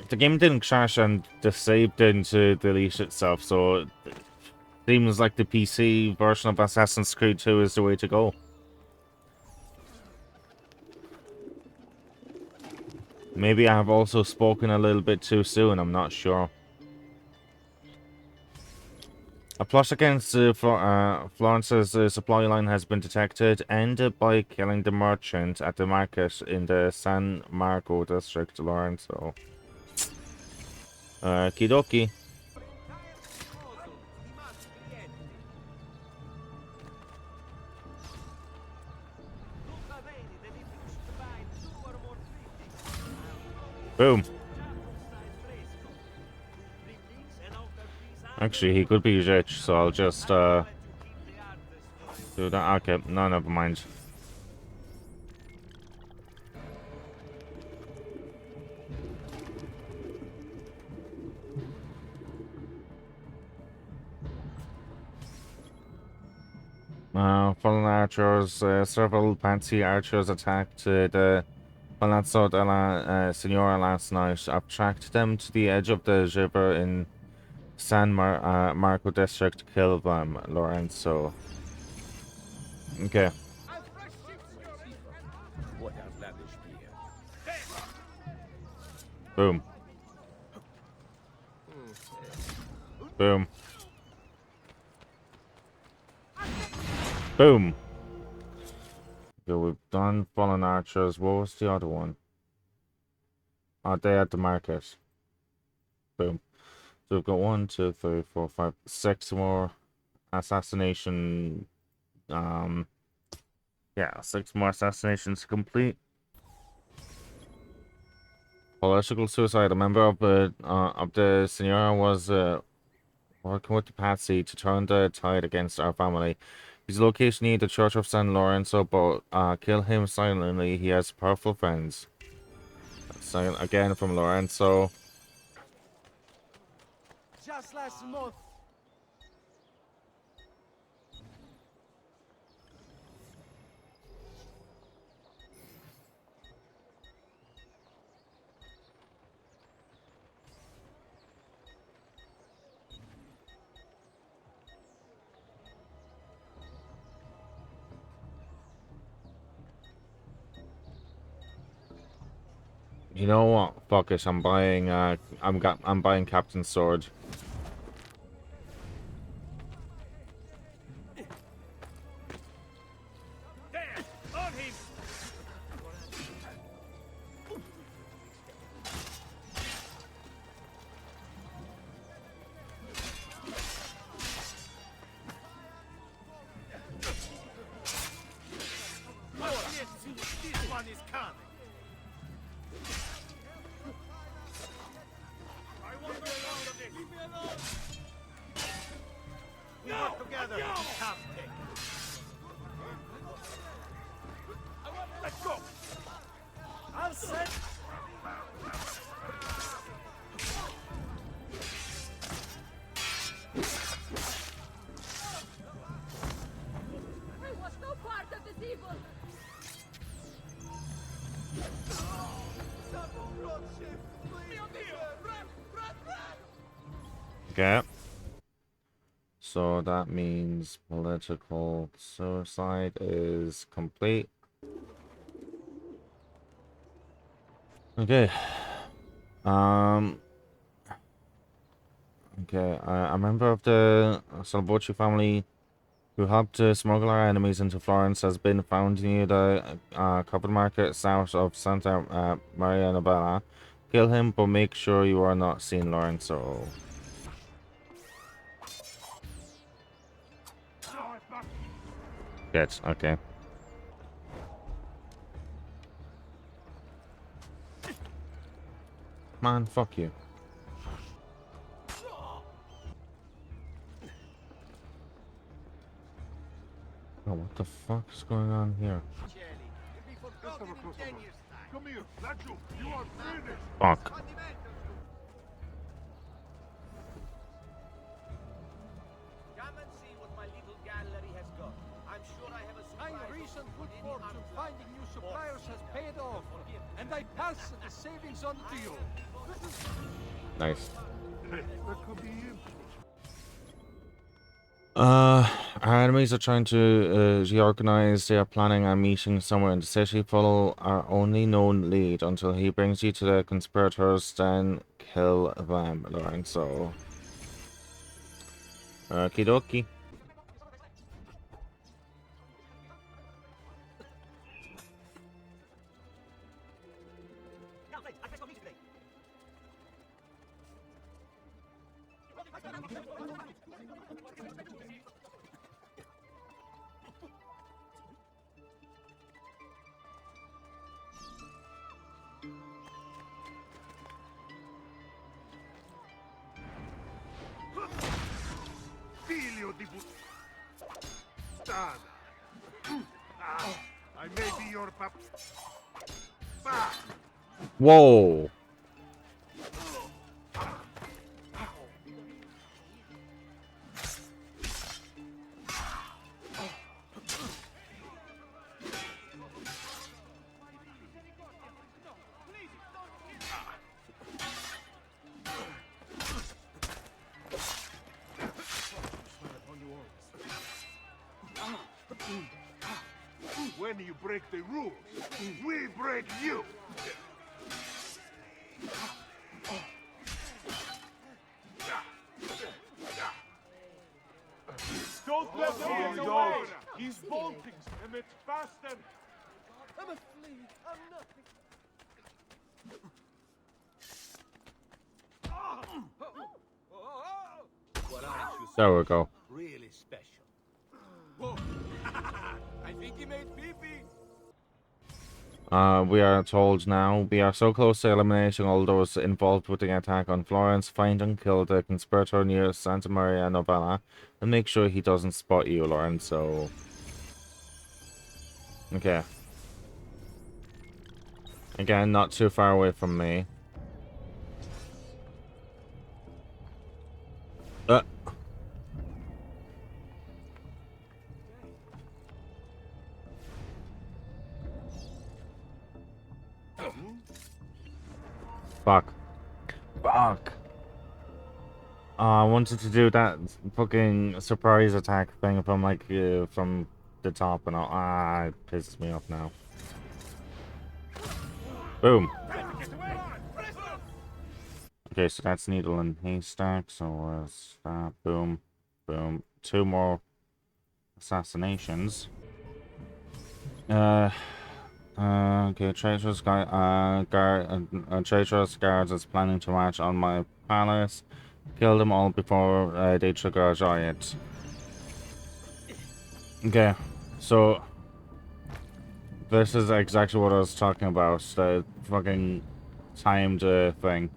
The game didn't crash and the save didn't delete itself, so it seems like the PC version of Assassin's Creed 2 is the way to go. Maybe I have also spoken a little bit too soon, I'm not sure. A plot against Florence's supply line has been detected. Ended by killing the merchant at the market in the San Marco district, Lorenzo. Kidoki. Boom. Actually, he could be rich, so I'll just do that. Okay, no, never mind. Fallen archers, several fancy archers attacked the Palazzo della Signora last night. I've tracked them to the edge of the river in Marco district to kill them, Lorenzo. Okay. Boom. Boom. Boom. Okay, we've done fallen archers. What was the other one? Oh, they at the market. Boom. So we've got 1, 2, 3, 4, 5, 6 more assassination. Yeah, 6 more assassinations complete. Political suicide. A member of the Senora was working with the Patsy to turn the tide against our family. His location near the Church of San Lorenzo, but kill him silently. He has powerful friends. Again from Lorenzo. Just last month. You know what? Fuck it. I'm buying. I'm buying Captain's Sword. Okay. So that means political suicide is complete. Okay. Okay. A member of the Salvoci family who helped to smuggle our enemies into Florence has been found near the covered market south of Santa Maria Novella. Kill him, but make sure you are not seen, Lorenzo. Good, okay. Man, fuck you. Oh, what the fuck is going on here? Come here, Laggio, you are finished. Fuck. Come and see what my little gallery has got. I'm sure I have a surprise. My recent good fortune finding new suppliers has paid off. And I pass the savings on to you. Nice. That could be him. Our enemies are trying to reorganize. They are planning a meeting somewhere in the city. Follow our only known lead until he brings you to the conspirators, then kill them, Lorenzo. Okie dokie. Figlio di puttana. I may be your pap. Whoa. When you break the rules, we break you. Don't let him get away. He's bolting. Emmett, faster. I'm a flea. I'm nothing. What aren't you There we go. really special? Whoa. I think he made pee-pee. We are told now we are so close to eliminating all those involved with the attack on Florence. Find and kill the conspirator near Santa Maria Novella and make sure he doesn't spot you, Lorenzo. Okay. Again, not too far away from me. Fuck. Fuck. I wanted to do that fucking surprise attack thing from like from the top and all. Ah, it pisses me off now. Boom. Okay, so that's needle and haystack. So that. Boom, boom. 2 more assassinations. Okay, traitorous traitorous guards is planning to march on my palace. Kill them all before they trigger a riot. Okay, so this is exactly what I was talking about. The fucking timed thing.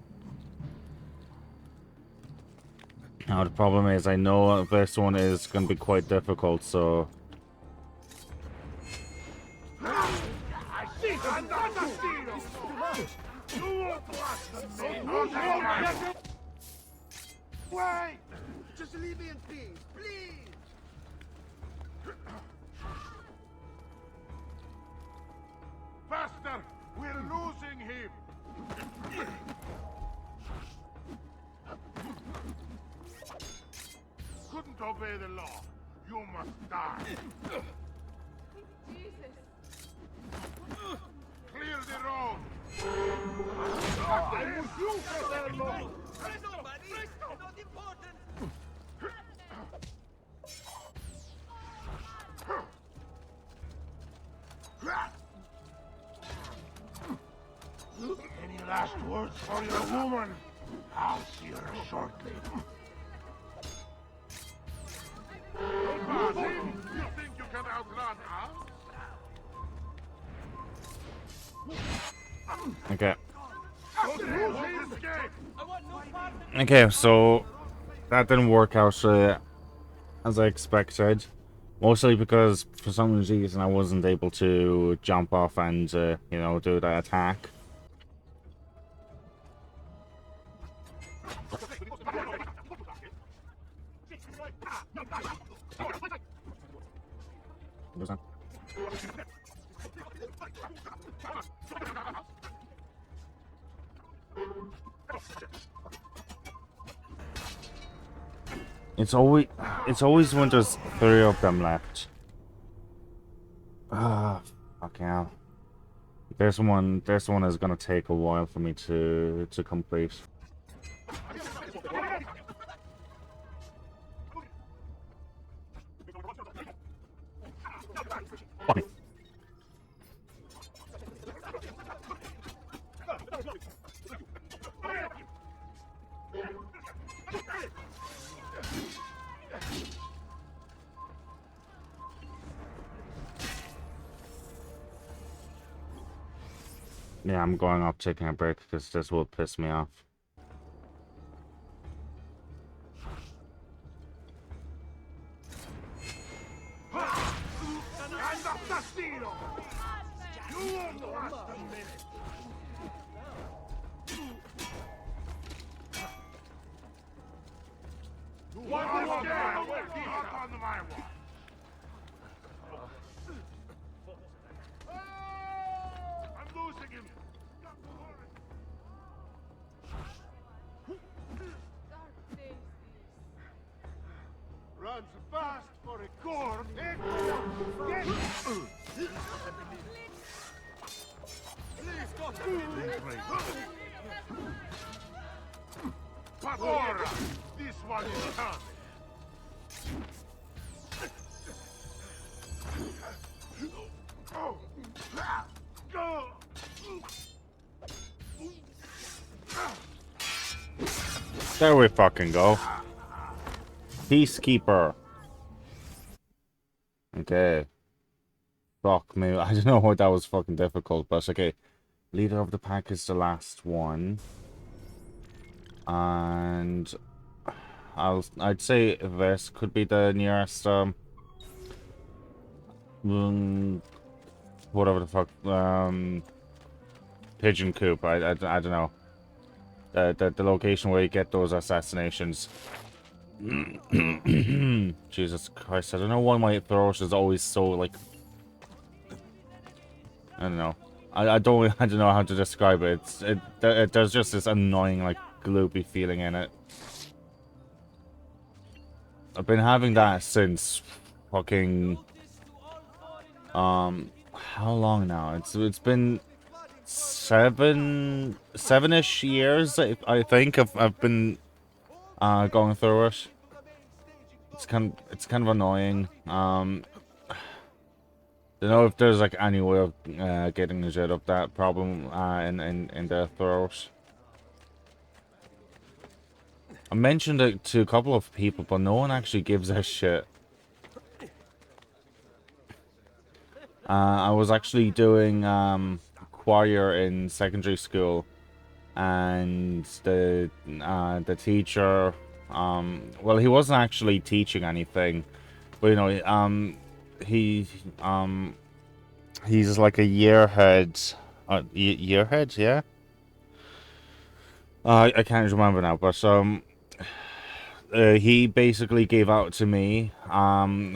Now the problem is I know this one is going to be quite difficult, so... Wait! Just leave me in peace, please! Faster! We're losing him! Couldn't obey the law. You must die. Jesus. Clear the road! Presto, buddy. Not important. Any last words for your woman? I'll see her shortly. You think you can outrun us? Okay. Escape! Okay, so that didn't work out as I expected. Mostly because for some reason I wasn't able to jump off and, you know, do that attack. It's always when there's 3 of them left. Ah, fucking hell. There's one that's gonna take a while for me to complete. Yeah, I'm going off taking a break because this will piss me off. Hand up the steel! You won't last a minute! One on my wall! Not on my wall! I'm losing him! Runs fast for a gore! Pavora! This one is coming! Go! There we fucking go. Peacekeeper. Okay. Fuck me. I don't know why that was fucking difficult, but okay. Leader of the pack is the last one. And I'd say this could be the nearest whatever the fuck pigeon coop. I don't know. The location where you get those assassinations. Jesus Christ, I don't know why my throat is always so like I don't know. I don't know how to describe it. There's just this annoying like gloopy feeling in it. I've been having that since fucking how long now? It's been seven-ish years I think I've been going through it. It's kind of annoying. Don't know if there's like any way of getting rid of that problem in their throat. I mentioned it to a couple of people, but no one actually gives a shit. I was actually doing choir in secondary school, and the teacher, well, he wasn't actually teaching anything, but you know, he's like a yearhead, yearhead, yeah. I can't remember now, but he basically gave out to me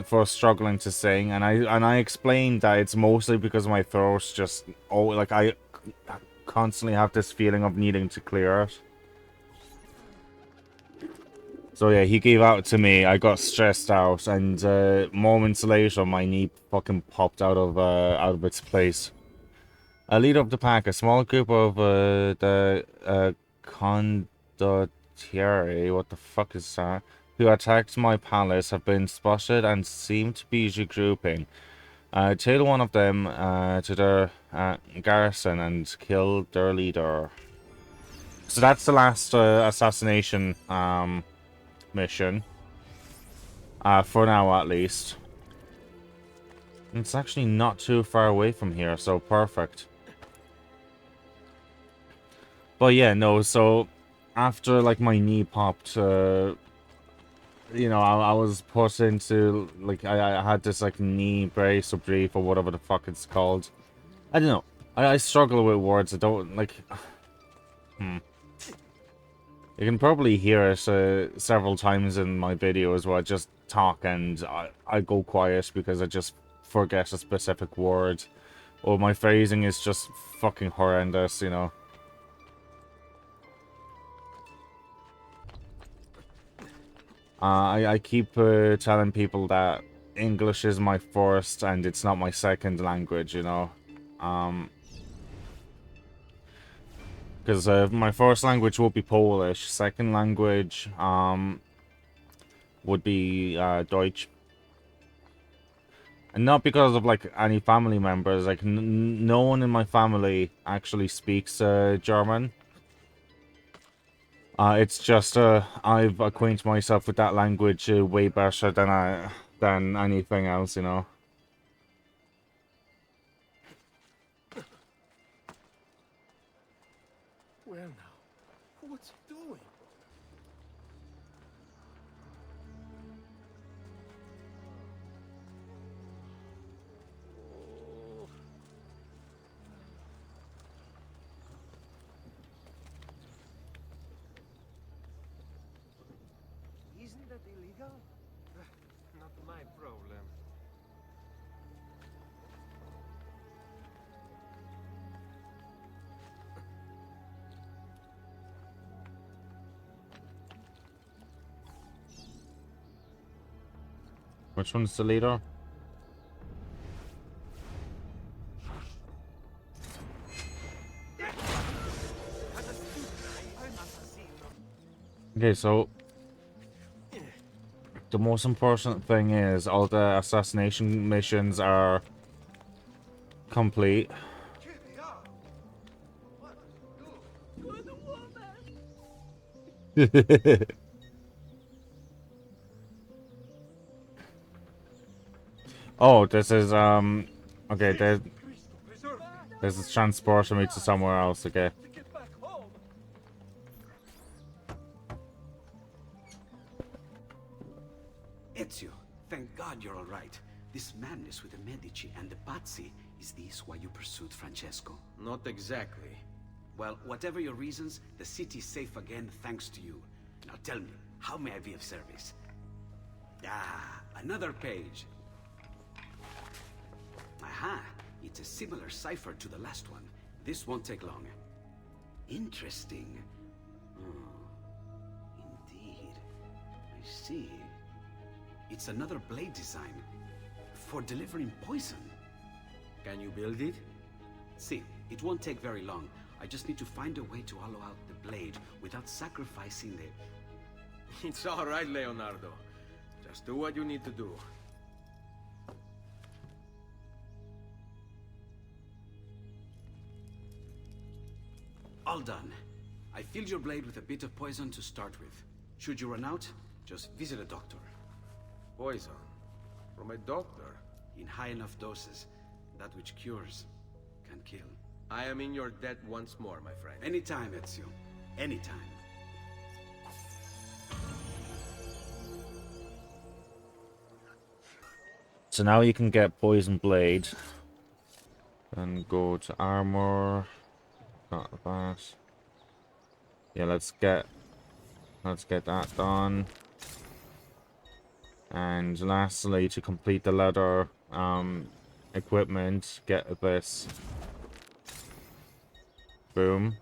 for struggling to sing, and I explained that it's mostly because my throat's just like I constantly have this feeling of needing to clear it. So yeah, he gave out to me. I got stressed out, and moments later, my knee fucking popped out of its place. A leader of the pack, a small group of the condottieri, what the fuck is that, who attacked my palace have been spotted and seem to be regrouping. Tail one of them to their garrison and kill their leader. So that's the last assassination mission. For now, at least. It's actually not too far away from here, so perfect. But yeah, no, so after like my knee popped, you know, I was put into like I had this like knee brace or brief or whatever the fuck it's called. I don't know. I struggle with words. I don't like. You can probably hear it several times in my videos where I just talk and I go quiet because I just forget a specific word, or my phrasing is just fucking horrendous, you know. I keep telling people that English is my first and it's not my second language, you know. Because my first language would be Polish, second language would be Deutsch. And not because of like any family members, like no one in my family actually speaks German. It's just I've acquainted myself with that language way better than anything else, you know. Where now? What's he doing? Isn't that illegal? Not my problem. Which one's the leader? Okay, so the most important thing is all the assassination missions are complete. Oh, this is okay, this is transporting me to somewhere else, okay. To get back home. Ezio, thank God you're all right. This madness with the Medici and the Pazzi, is this why you pursued Francesco? Not exactly. Well, whatever your reasons, the city's safe again thanks to you. Now tell me, how may I be of service? Ah, another page. Aha, it's a similar cipher to the last one. This won't take long. Interesting. Indeed. I see. It's another blade design. For delivering poison. Can you build it? See, it won't take very long. I just need to find a way to hollow out the blade without sacrificing the... It's all right, Leonardo. Just do what you need to do. All done. I filled your blade with a bit of poison to start with. Should you run out, just visit a doctor. Poison. From a doctor. In high enough doses, that which cures can kill. I am in your debt once more, my friend. Anytime, Ezio. Anytime. So now you can get Poison Blade. And go to armor. Not that. Yeah, let's get that done. And lastly, to complete the leather equipment, get this. Boom.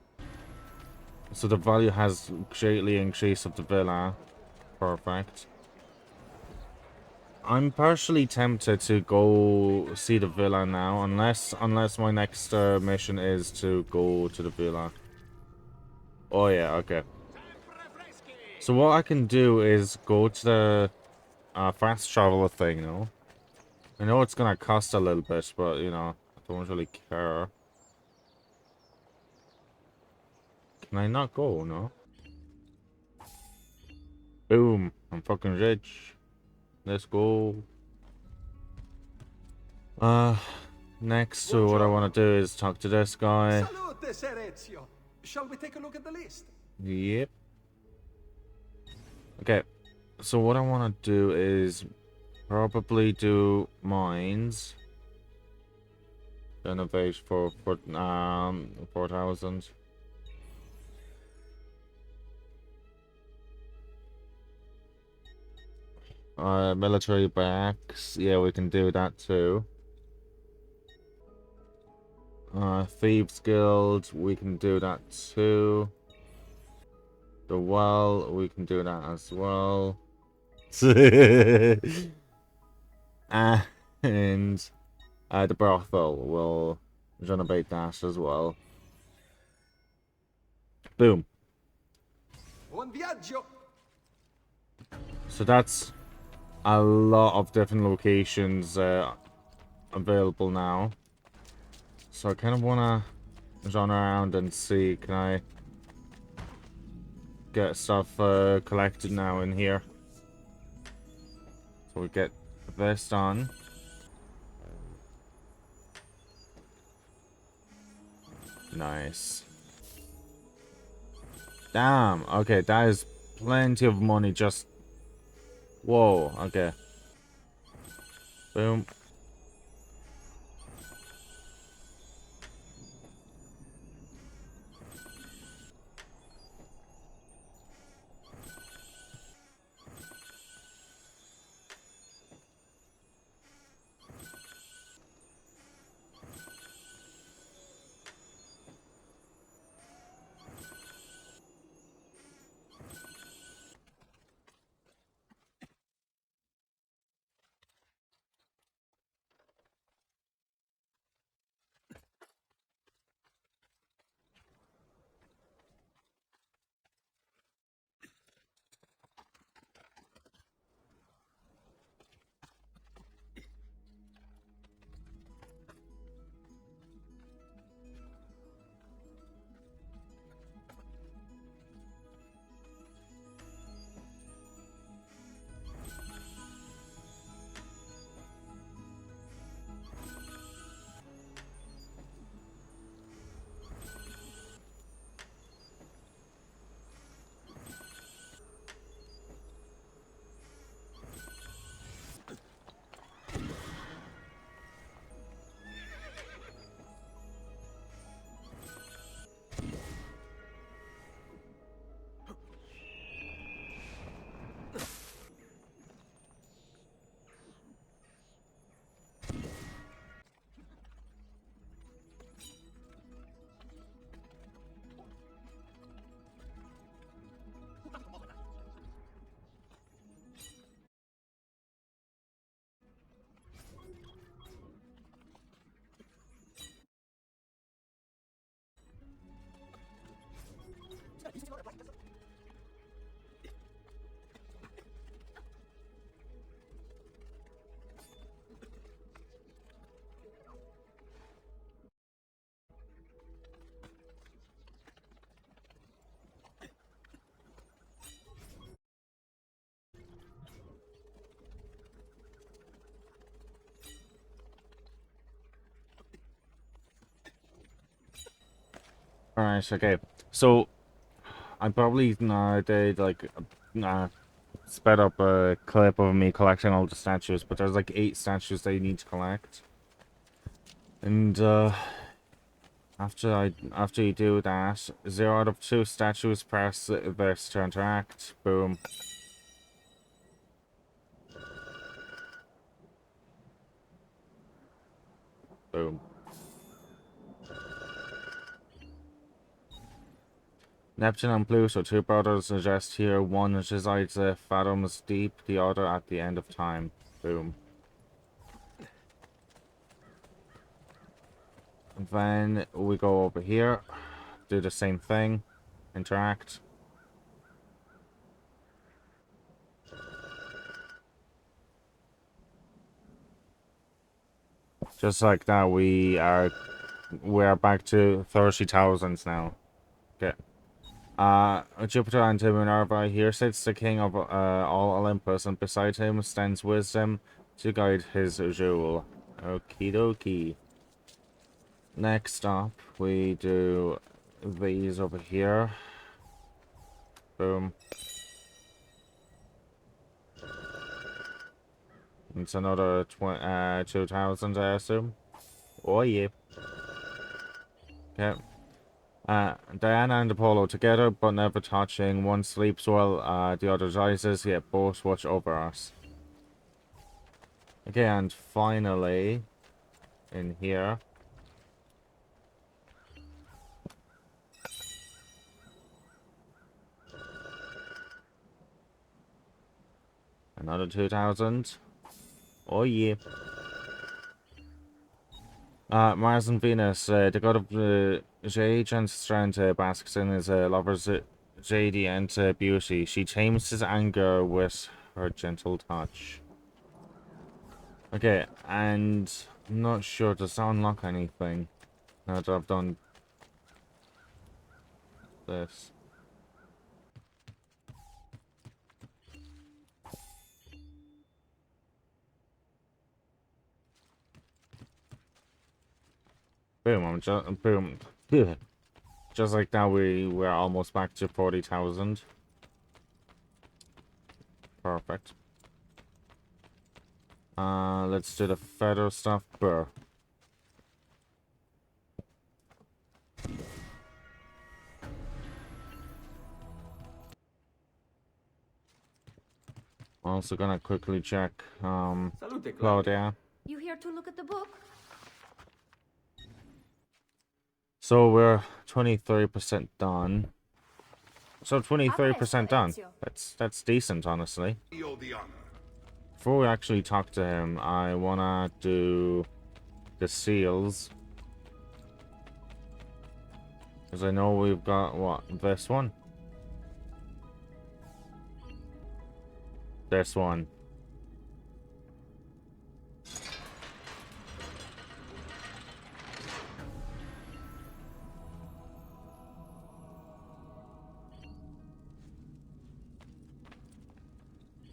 So the value has greatly increased of the villa. Perfect. I'm partially tempted to go see the villa now, unless my next mission is to go to the villa. Oh yeah, okay. So what I can do is go to the fast traveler thing, you know. I know it's gonna cost a little bit, but you know, I don't really care. Can I not go? No. Boom! I'm fucking rich. Let's go. Next, so what I want to do is talk to this guy. Salute, Ser Ezio. Shall we take a look at the list? Yep. Okay, so what I want to do is probably do mines. Innovate for 4,000. Military backs. Yeah, we can do that too. Thieves Guild, we can do that too. The well, we can do that as well. And the brothel will renovate that as well. Boom. Buon viaggio! So that's a lot of different locations available now. So I kind of want to run around and see, can I get stuff collected now in here? So we get this done. Nice. Damn, okay, that is plenty of money just... Whoa, okay. Boom. Alright, okay. So, I probably did like sped up a clip of me collecting all the statues, but there's like 8 statues that you need to collect. And after you do that, 0 out of 2 statues press this to interact. Boom. Boom. Neptune and Pluto, 2 brothers suggest here. One resides fathoms deep, the other at the end of time. Boom. And then we go over here, do the same thing, interact. Just like that, we're back to 30,000 now. Okay. Jupiter and Minerva. Here sits the king of all Olympus, and beside him stands wisdom to guide his jewel. Okie dokie. Next up, we do these over here. Boom. It's another 2,000, I assume. Oh yeah. Okay. Diana and Apollo together, but never touching. One sleeps while the other rises, yet both watch over us. Okay, and finally, in here. Another 2,000. Oh yeah. Mars and Venus, the god of Jade and strength, basks in his lover's radiant beauty. She tames his anger with her gentle touch. Okay, and I'm not sure, does that unlock anything now that I've done this? Boom, I'm just, boom. Just like that, we're almost back to 40,000. Perfect. Let's do the feather stuff. Burr. Also gonna quickly check, Salute, Claudia. Claudia. You here to look at the book? So we're 23% done. So 23% done. That's decent, honestly. We owe the honor. Before we actually talk to him, I wanna do the seals. Because I know we've got, what, this one? This one.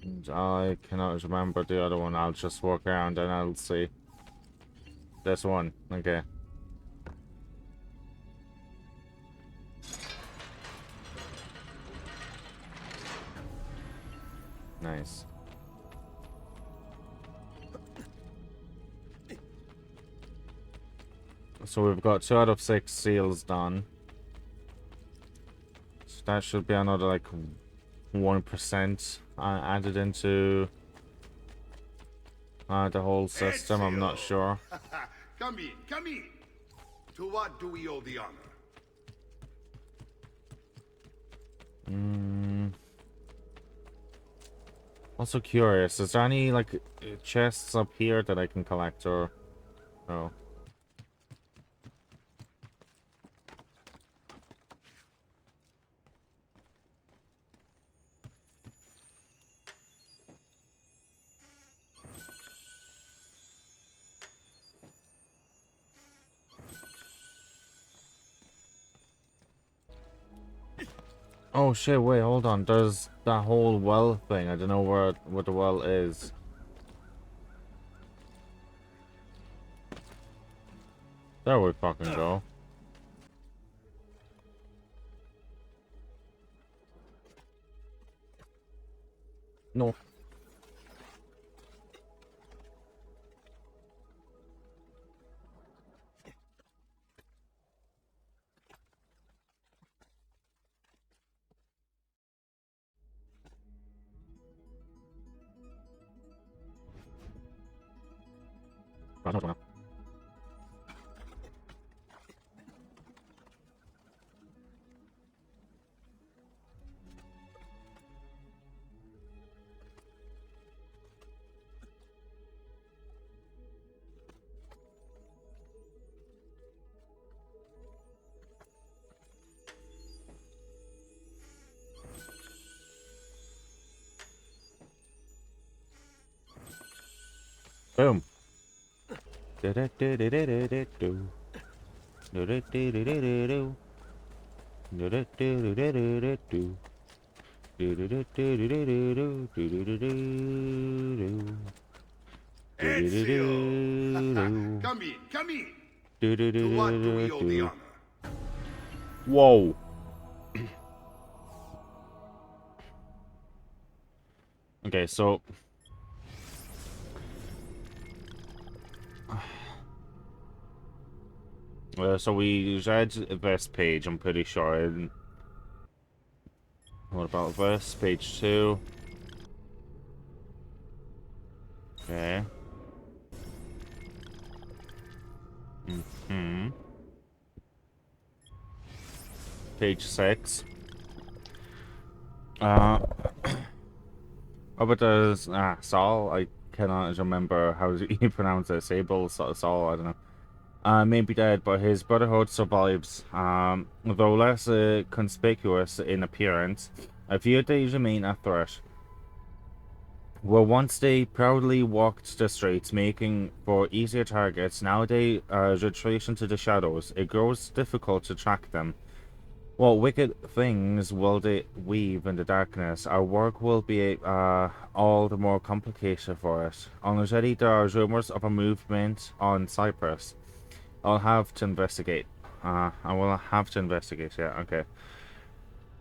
And I cannot remember the other one. I'll just walk around and I'll see. This one. Okay. Nice. So we've got 2 out of 6 seals done. So that should be another like 1% added into the whole system. I'm not sure. Come in, come in. To what do we owe the honor? Also curious, is there any like chests up here that I can collect or no? Oh shit, wait, hold on. There's that whole well thing. I don't know where the well is. There we fucking go. No. Boom. Ezio! Come in, come in. To what do we owe the honor? Whoa. Okay, so so we read this page, I'm pretty sure. And what about this? Page 2. Okay. Page 6. Oh, but there's Saul. I cannot remember how you pronounce it. Sable, Saul. I don't know. May be dead, but his brotherhood survives. Though less conspicuous in appearance, I fear they remain a threat. Where once they proudly walked the streets, making for easier targets, now they retreat into the shadows. It grows difficult to track them. What wicked things will they weave in the darkness? Our work will be all the more complicated for it. Already there are rumors of a movement on Cyprus. I'll have to investigate. I will have to investigate, yeah, okay.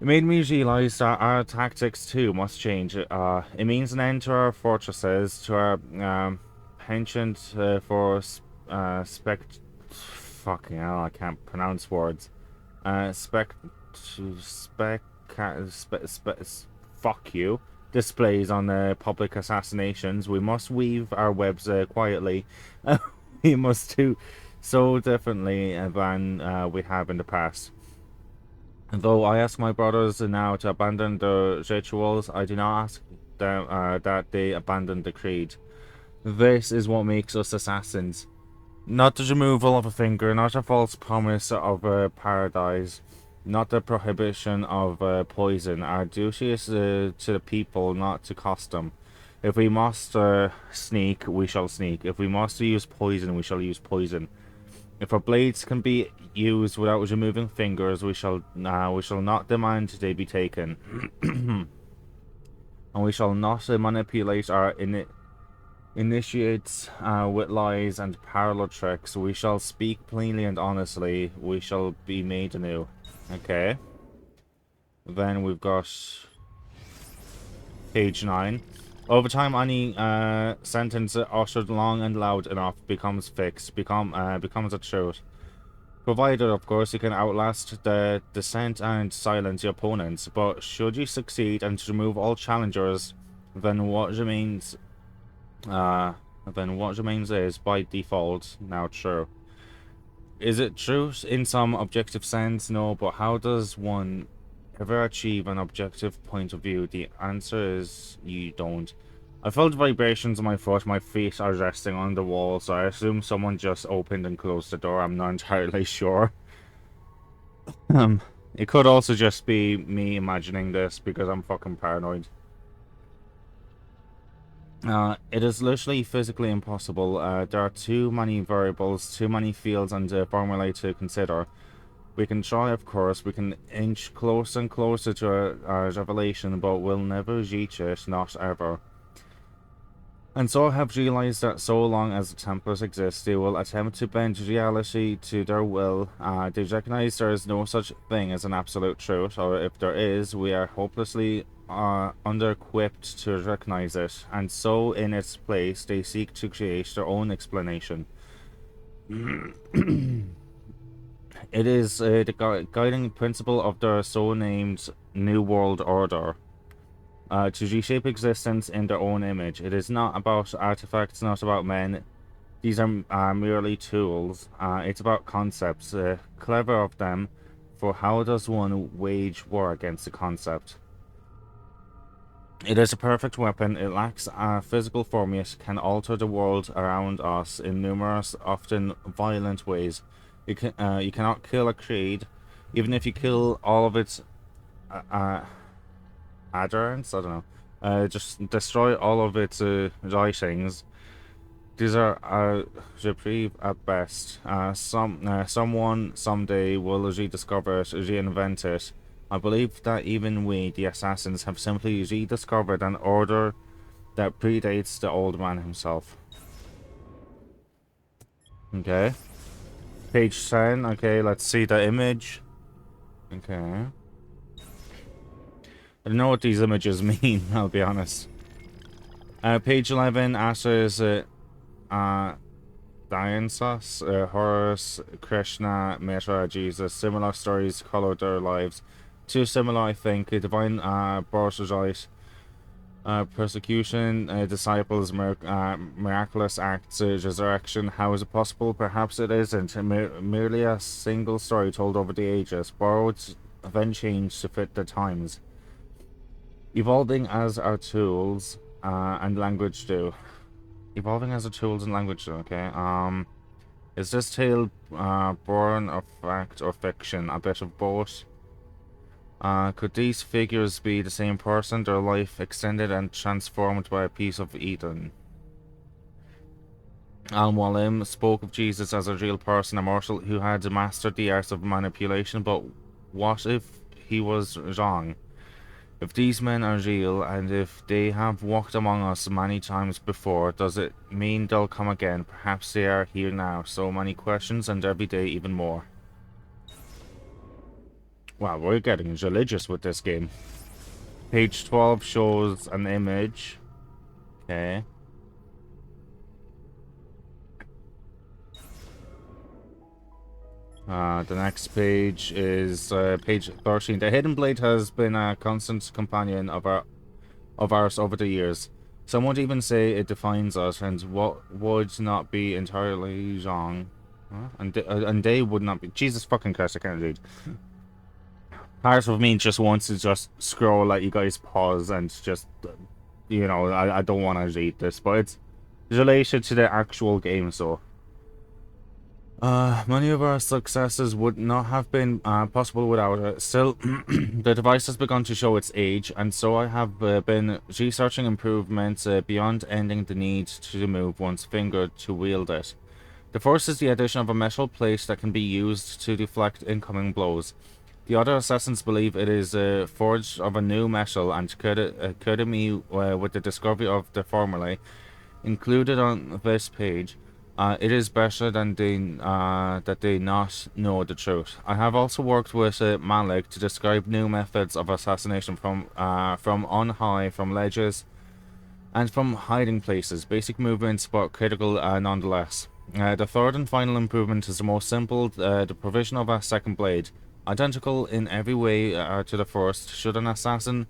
It made me realize that our tactics too must change. It means an end to our fortresses, to our penchant for fucking hell, I can't pronounce words. Fuck you. Displays on public assassinations. We must weave our webs quietly. We must do so differently than we have in the past. Though I ask my brothers now to abandon the rituals, I do not ask them that they abandon the creed. This is what makes us assassins. Not the removal of a finger, not a false promise of paradise, not the prohibition of poison. Our duty is to the people, not to cost them. If we must sneak, we shall sneak. If we must use poison, we shall use poison. If our blades can be used without removing fingers, we shall not demand they be taken. And we shall not manipulate our initiates with lies and parlor tricks. We shall speak plainly and honestly. We shall be made anew. Okay. Then we've got page 9. Over time, any sentence uttered long and loud enough becomes fixed, becomes a truth. Provided, of course, you can outlast the dissent and silence your opponents. But should you succeed and remove all challengers, then what remains is, by default, now true. Is it true in some objective sense? No, but how does one ever achieve an objective point of view? The answer is you don't. I felt vibrations on my foot. My feet are resting on the wall, so I assume someone just opened and closed the door. I'm not entirely sure. It could also just be me imagining this because I'm fucking paranoid. It is literally physically impossible. There are too many variables, too many fields and formulae to consider. We can try, of course, we can inch closer and closer to a revelation, but we'll never reach it, not ever. And so I have realized that so long as the Templars exist, they will attempt to bend reality to their will. They recognize there is no such thing as an absolute truth, or if there is, we are hopelessly under-equipped to recognize it, and so in its place they seek to create their own explanation. It is the guiding principle of their so-named New World Order, to reshape existence in their own image. It is not about artifacts, not about men. These are merely tools. It's about concepts, clever of them, for how does one wage war against a concept? It is a perfect weapon. It lacks a physical form, yet can alter the world around us in numerous, often violent ways. You cannot kill a creed, even if you kill all of its adherents. I don't know. Just destroy all of its writings. These are reprieve at best. Someone someday will rediscover it, reinvent it. I believe that even we, the assassins, have simply rediscovered an order that predates the old man himself. Okay. Page 10. Okay, let's see the image. Okay. I don't know what these images mean, I'll be honest. Page 11, Asher's Dionysus, Horus, Krishna, Mitra, Jesus. Similar stories colored their lives. Too similar, I think. Divine birthright, persecution, disciples, miraculous acts, resurrection. How is it possible? Perhaps it isn't. Merely a single story told over the ages, borrowed, then changed to fit the times. Evolving as our tools, and language do. Evolving as a tools and language do, okay. Is this tale born of fact or fiction? A bit of both. Could these figures be the same person, their life extended and transformed by a piece of Eden? Al-Mualim spoke of Jesus as a real person, immortal, who had mastered the arts of manipulation, but what if he was wrong? If these men are real, and if they have walked among us many times before, does it mean they'll come again? Perhaps they are here now. So many questions, and every day even more. Wow, we're getting religious with this game. Page 12 shows an image. Okay. The next page is page 13. The Hidden Blade has been a constant companion of ours over the years. Some would even say it defines us, and what would not be entirely wrong. Huh? And they would not be. Jesus fucking Christ! I can't read. Part of me just wants to just scroll, let you guys pause, and just, you know, I don't want to read this, but it's related to the actual game, so. Many of our successes would not have been possible without it. Still, the device has begun to show its age, and so I have been researching improvements beyond ending the need to move one's finger to wield it. The first is the addition of a metal plate that can be used to deflect incoming blows. The other assassins believe it is forged of a new metal, and credit me with the discovery of the formulae included on this page. It is better than that they not know the truth. I have also worked with Malik to describe new methods of assassination from on high, from ledges, and from hiding places. Basic movements, but critical nonetheless. The third and final improvement is the most simple, the provision of a second blade. Identical in every way to the first. Should an assassin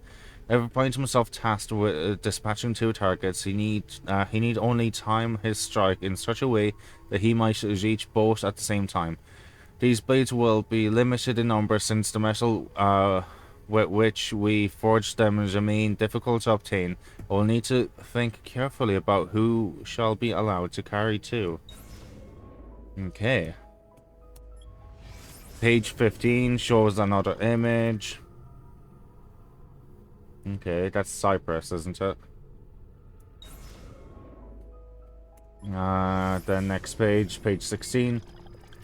ever find himself tasked with dispatching two targets, he need only time his strike in such a way that he might reach both at the same time. These blades will be limited in number, since the metal with which we forged them remain difficult to obtain. I will need to think carefully about who shall be allowed to carry two. Okay. Page 15 shows another image. Okay, that's Cyprus, isn't it? The next page, page 16.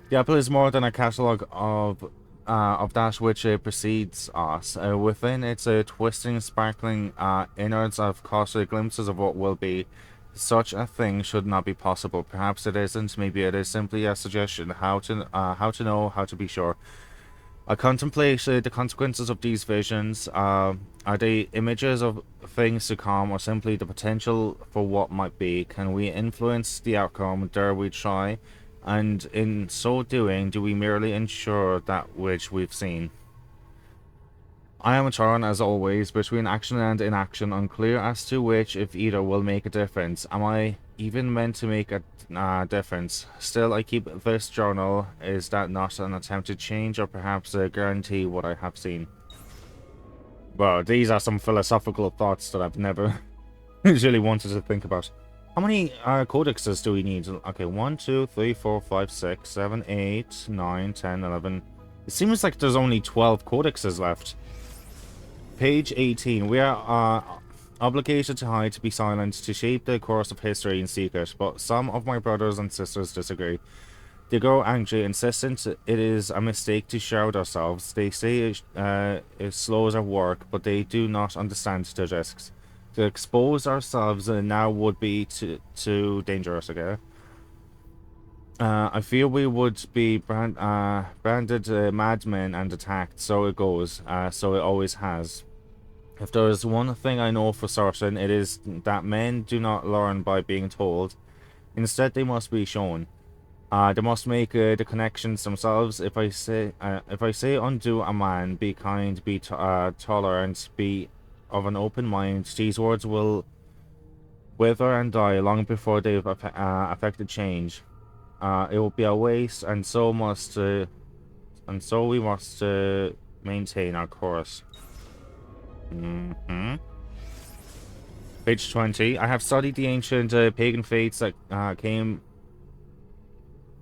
The apple is more than a catalogue of that which precedes us. Within its twisting, sparkling innards of costly glimpses of what will be. Such a thing should not be possible. Perhaps it isn't. Maybe it is simply a suggestion. How to know, how to be sure. I contemplate the consequences of these visions. Are they images of things to come, or simply the potential for what might be? Can we influence the outcome? Dare we try? And in so doing, do we merely ensure that which we've seen? I am torn, as always, between action and inaction, unclear as to which, if either, will make a difference. Am I even meant to make a difference? Still, I keep this journal. Is that not an attempt to change, or perhaps guarantee what I have seen? Well, these are some philosophical thoughts that I've never really wanted to think about. How many codexes do we need? Okay, 1, 2, 3, 4, 5, 6, 7, 8, 9, 10, 11. It seems like there's only 12 codexes left. Page 18. We are obligated to hide, to be silent, to shape the course of history in secret, but some of my brothers and sisters disagree. They grow angry, insistent it is a mistake to shroud ourselves. They say it slows our work, but they do not understand the risks. To expose ourselves now would be too dangerous, okay? I fear we would be branded madmen and attacked. So it goes. So it always has. If there is one thing I know for certain, it is that men do not learn by being told. Instead, they must be shown. They must make the connections themselves. If I say undo a man, be kind, be tolerant, be of an open mind, these words will wither and die long before they've affected change. It will be a waste, and so we must maintain our course. Page Page 20. I have studied the ancient pagan faiths that came...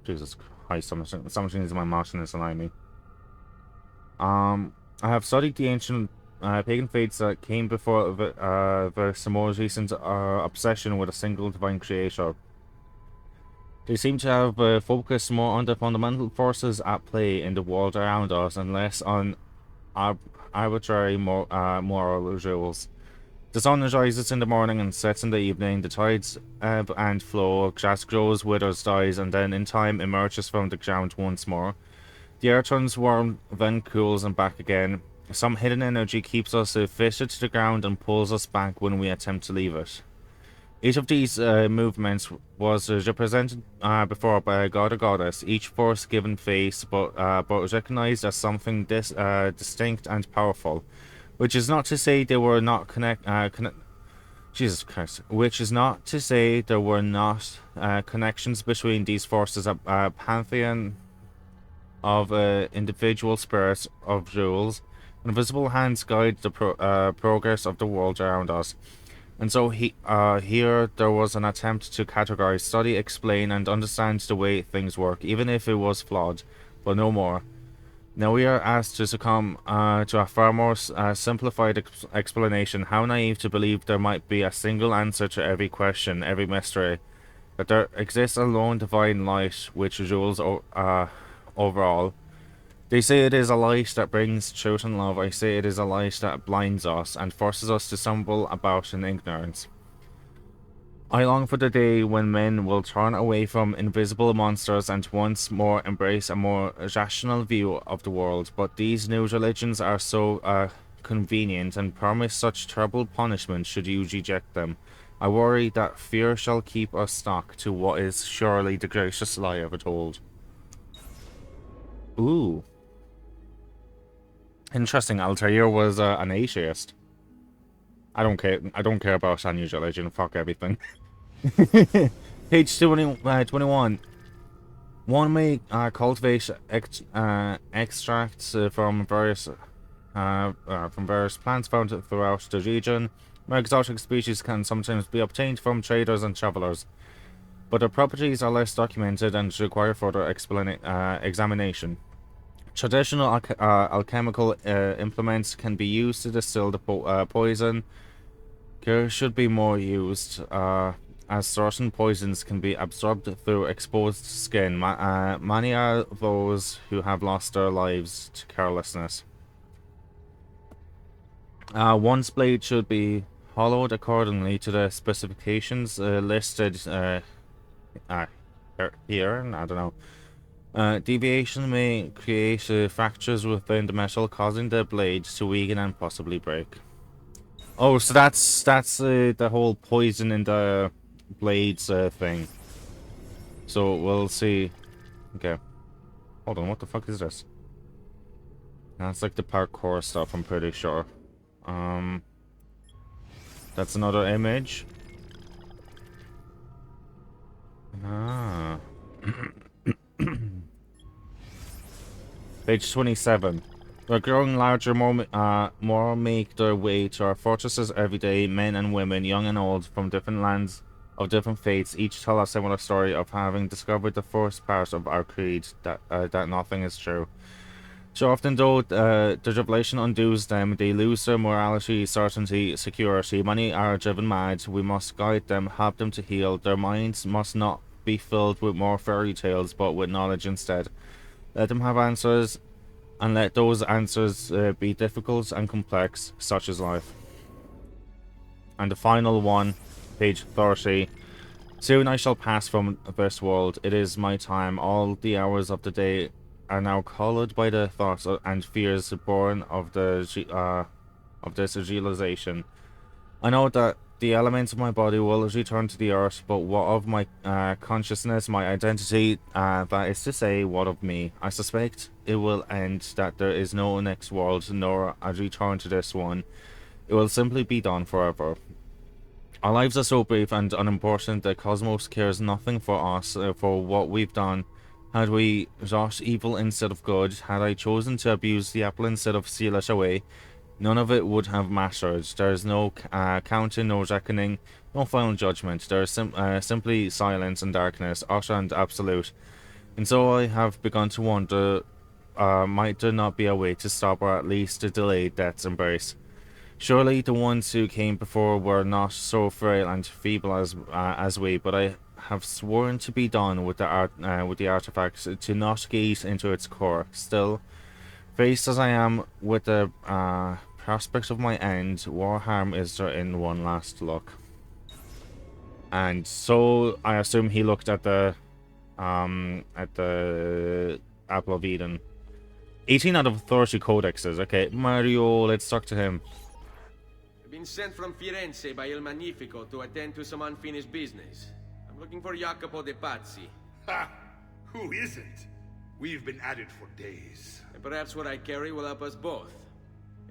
Jesus Christ, something is my motion is allowing me. I have studied the ancient pagan faiths that came before the most recent obsession with a single divine creator. They seem to have focused more on the fundamental forces at play in the world around us and less on arbitrary moral rules. The sun rises in the morning and sets in the evening. The tides ebb and flow. Grass grows, withers, dies, and then in time emerges from the ground once more. The air turns warm, then cools and back again. Some hidden energy keeps us fitted to the ground and pulls us back when we attempt to leave it. Each of these movements was represented before by a god or goddess, each force given face, but recognized as something distinct and powerful. Which is not to say they were not Jesus Christ. Which is not to say there were not connections between these forces. A pantheon of individual spirits of rules. Invisible hands guide the progress of the world around us. And so here there was an attempt to categorize, study, explain, and understand the way things work, even if it was flawed, but no more. Now we are asked to succumb to a far more simplified explanation. How naive to believe there might be a single answer to every question, every mystery. That there exists a lone divine light which rules overall. They say it is a light that brings truth and love. I say it is a light that blinds us and forces us to stumble about in ignorance. I long for the day when men will turn away from invisible monsters and once more embrace a more rational view of the world, but these new religions are so convenient and promise such terrible punishment should you reject them. I worry that fear shall keep us stuck to what is surely the greatest lie ever told. Ooh. Interesting, Altair was an atheist. I don't care about any religion, fuck everything. Page 21. One may cultivate extracts from various plants found throughout the region. More exotic species can sometimes be obtained from traders and travelers, but their properties are less documented and require further examination. Traditional alchemical implements can be used to distill the poison. Care should be more used, as certain poisons can be absorbed through exposed skin. Many are those who have lost their lives to carelessness. One's blade should be hollowed accordingly to the specifications listed here. I don't know. Deviation may create fractures within the metal, causing the blade to weaken and possibly break. Oh, so that's the whole poison in the blades thing. So we'll see. Okay. Hold on, what the fuck is this? That's like the parkour stuff, I'm pretty sure. That's another image. Ah. Page 27. They're growing larger, more make their way to our fortresses every day. Men and women, young and old, from different lands of different faiths, each tell a similar story of having discovered the first part of our creed, that nothing is true. So often, though the revelation undoes them, they lose their morality, certainty, security. Many are driven mad. We must guide them, help them to heal. Their minds must not be filled with more fairy tales, but with knowledge instead. Let them have answers, and let those answers be difficult and complex, such as life. And the final one, page 30. Soon I shall pass from this world. It is my time. All the hours of the day are now colored by the thoughts and fears born of this realization. I know that the elements of my body will return to the earth, but what of my consciousness, my identity, that is to say, what of me? I suspect it will end, that there is no next world, nor a return to this one. It will simply be done forever. Our lives are so brief and unimportant, the cosmos cares nothing for us, for what we've done. Had we wrought evil instead of good, had I chosen to abuse the apple instead of steal it away, none of it would have mattered. There is no counting, no reckoning, no final judgment. There is simply silence and darkness, utter and absolute. And so I have begun to wonder, might there not be a way to stop, or at least to delay death's embrace? Surely the ones who came before were not so frail and feeble as we, but I have sworn to be done with the artifact, to not gaze into its core. Still, faced as I am with the prospect of my end, what harm is there in one last look? And so I assume he looked at the Apple of Eden. 18 out of 30 codexes. Okay, Mario, let's talk to him. I've been sent from Firenze by Il Magnifico to attend to some unfinished business. I'm looking for Jacopo de Pazzi. Ha! Who isn't? We've been at it for days. And perhaps what I carry will help us both.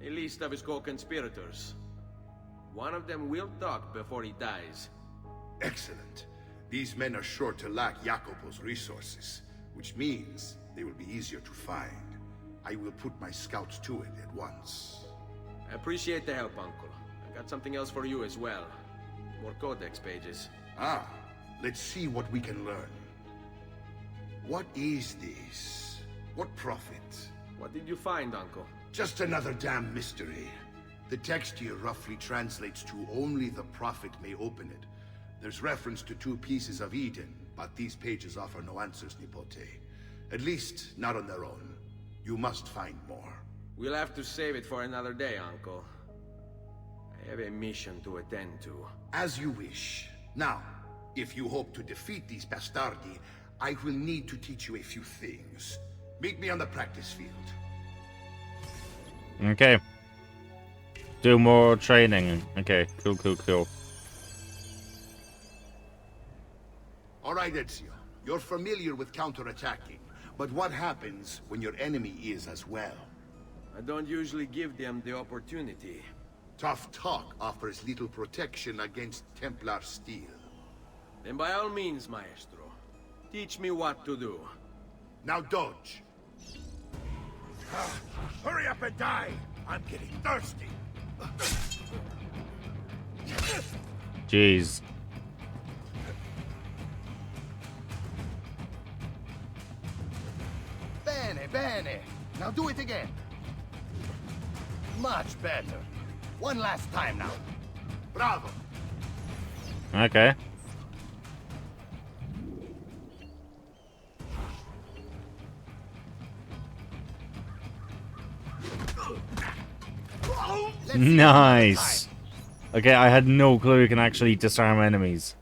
A list of his co-conspirators. One of them will talk before he dies. Excellent. These men are sure to lack Jacopo's resources, which means they will be easier to find. I will put my scouts to it at once. I appreciate the help, Uncle. I've got something else for you as well. More codex pages. Ah, let's see what we can learn. What is this? What profit? What did you find, Uncle? Just another damn mystery. The text here roughly translates to only the prophet may open it. There's reference to 2 pieces of Eden, but these pages offer no answers, Nipote. At least, not on their own. You must find more. We'll have to save it for another day, Uncle. I have a mission to attend to. As you wish. Now, if you hope to defeat these bastardi, I will need to teach you a few things. Meet me on the practice field. Okay. Do more training. Okay, cool. All right, Ezio. You're familiar with counterattacking, but what happens when your enemy is as well? I don't usually give them the opportunity. Tough talk offers little protection against Templar steel. Then by all means, Maestro. Teach me what to do. Now dodge. Hurry up and die! I'm getting thirsty! Jeez. Bene. Now do it again. Much better. One last time now. Bravo! Okay. Nice. Okay, I had no clue you can actually disarm enemies.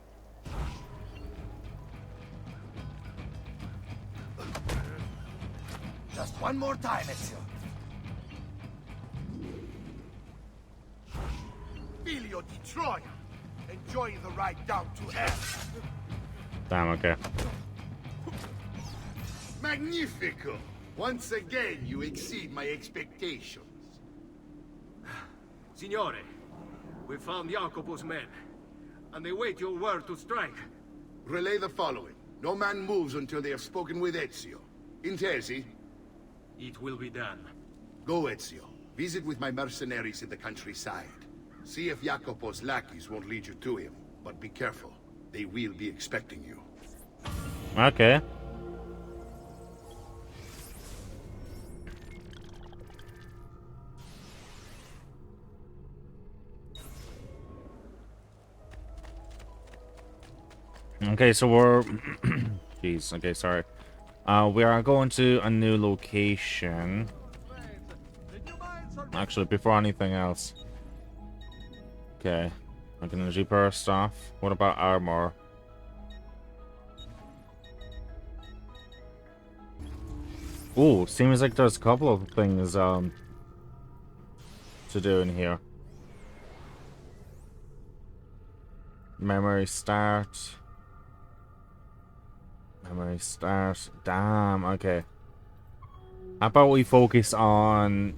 Just one more time, Ezio. Filio di Troia! Enjoying the ride down to hell! Damn, okay. Magnifico! Once again, you exceed my expectations. Signore, we found Jacopo's men, and they wait your word to strike. Relay the following. No man moves until they have spoken with Ezio. Intesi? It will be done. Go, Ezio. Visit with my mercenaries in the countryside. See if Jacopo's lackeys won't lead you to him. But be careful. They will be expecting you. Okay. Okay, so we're... Jeez, okay, sorry. We are going to a new location. Actually, before anything else. Okay. I can energy burst off. What about armor? Ooh, seems like there's a couple of things, to do in here. Memory start. Memory start. Damn, okay. How about we focus on...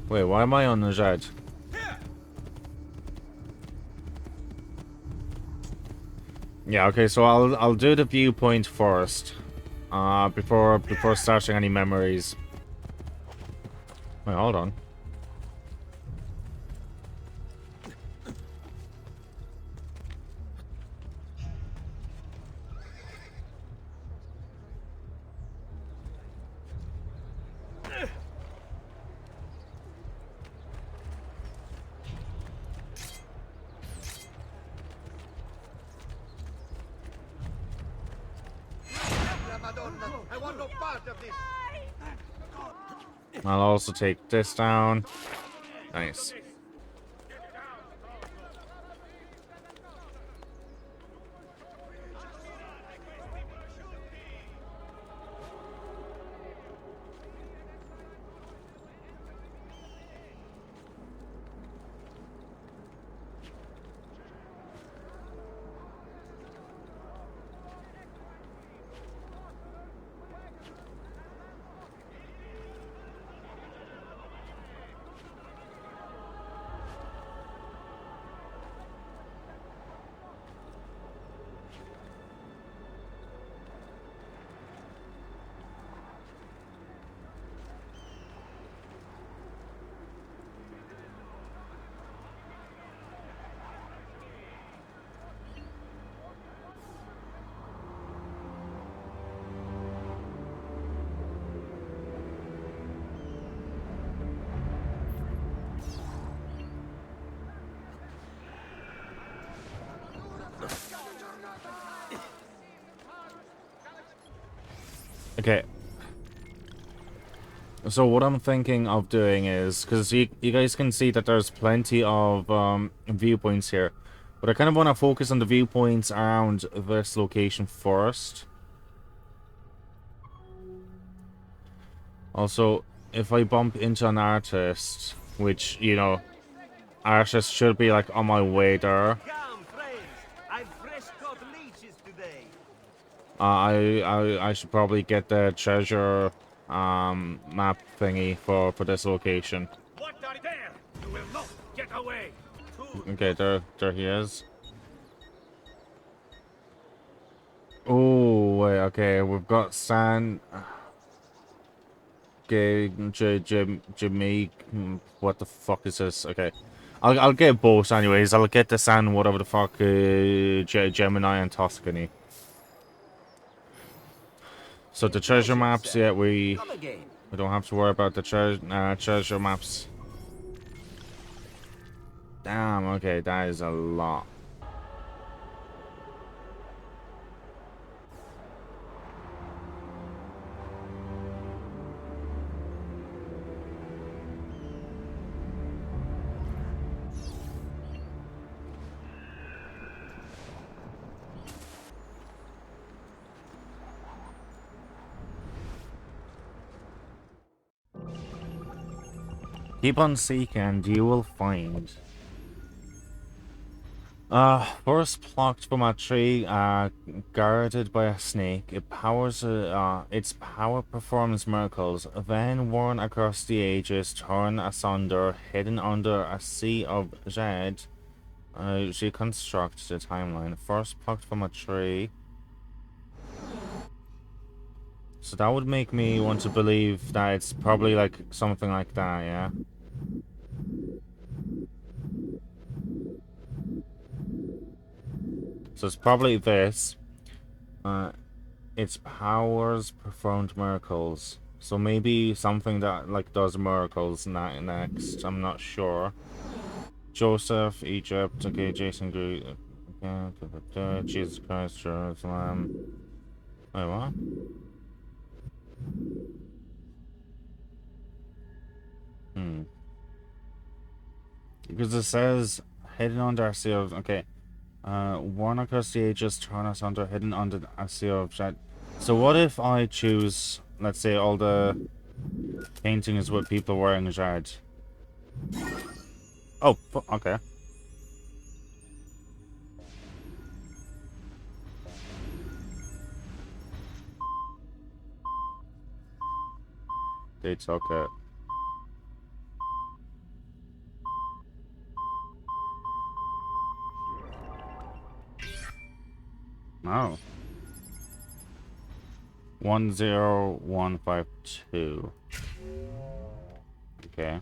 Wait, why am I on the jet? Yeah, okay, so I'll do the viewpoint first. Before starting any memories. Wait, hold on. I want no part of this. I'll also take this down. Nice. Okay. So what I'm thinking of doing is, because you guys can see that there's plenty of viewpoints here, but I kind of want to focus on the viewpoints around this location first. Also, if I bump into an artist, which, you know, artist should be like on my way there. Come, friends. I've fresh caught leeches today. I should probably get the treasure map thingy for this location. What are there? You will not get away. Okay, there he is. Oh wait, okay, we've got San. Okay, Jamaica. What the fuck is this? Okay, I'll get both anyways. I'll get the San whatever the fuck. Gemini and Tuscany. So the treasure maps, yeah, we don't have to worry about the treasure maps. Damn, okay, that is a lot. Keep on seeking and you will find. First plucked from a tree, guarded by a snake. Its power performs miracles. Then worn across the ages, torn asunder, hidden under a sea of jade. Reconstruct the timeline. First plucked from a tree. So that would make me want to believe that it's probably like something like that, yeah? So it's probably this. Its powers performed miracles. So maybe something that like does miracles next. I'm not sure. Joseph, Egypt. Okay, Jason Greek. Okay, Jesus Christ, Jerusalem. Wait, what? Because it says hidden under a sea of worn across the ages, torn us under, hidden under a sea of jet. So what if I choose, let's say, all the paintings with people wearing red? Oh, okay. They took it. Oh. 10152. Okay.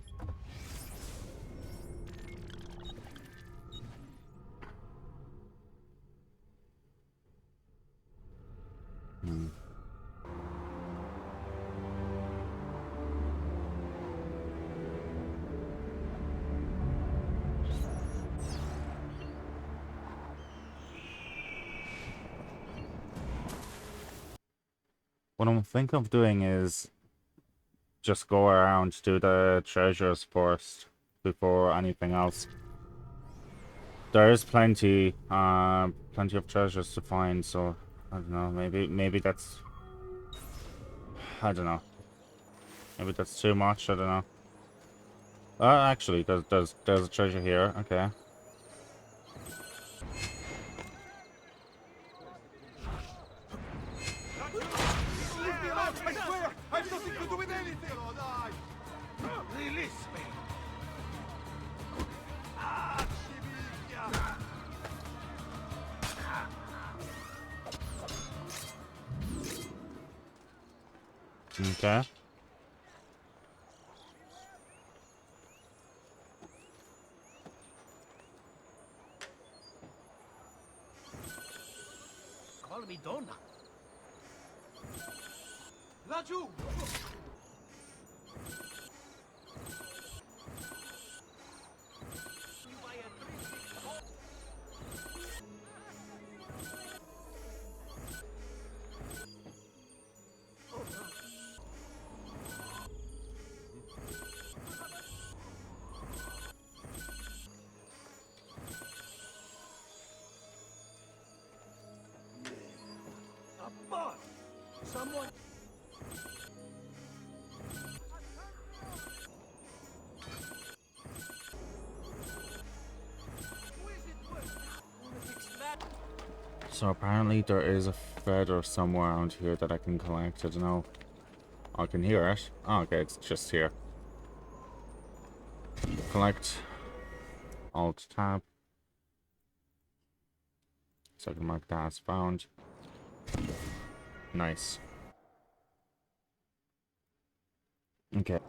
Hmm. What I'm thinking of doing is just go around, do the treasures first before anything else. There is plenty of treasures to find, so I don't know, maybe that's, I don't know. Maybe that's too much, I don't know. Actually, there's a treasure here, okay. Leave me alone, I swear! I've nothing to do with anything! Release me! Okay. Call me Donna. Laggiù! A bot! Someone... So apparently there is a feather somewhere around here that I can collect. I don't know. I can hear it. Oh, okay, it's just here. Collect. Alt tab. So I can mark that as found. Nice. Okay.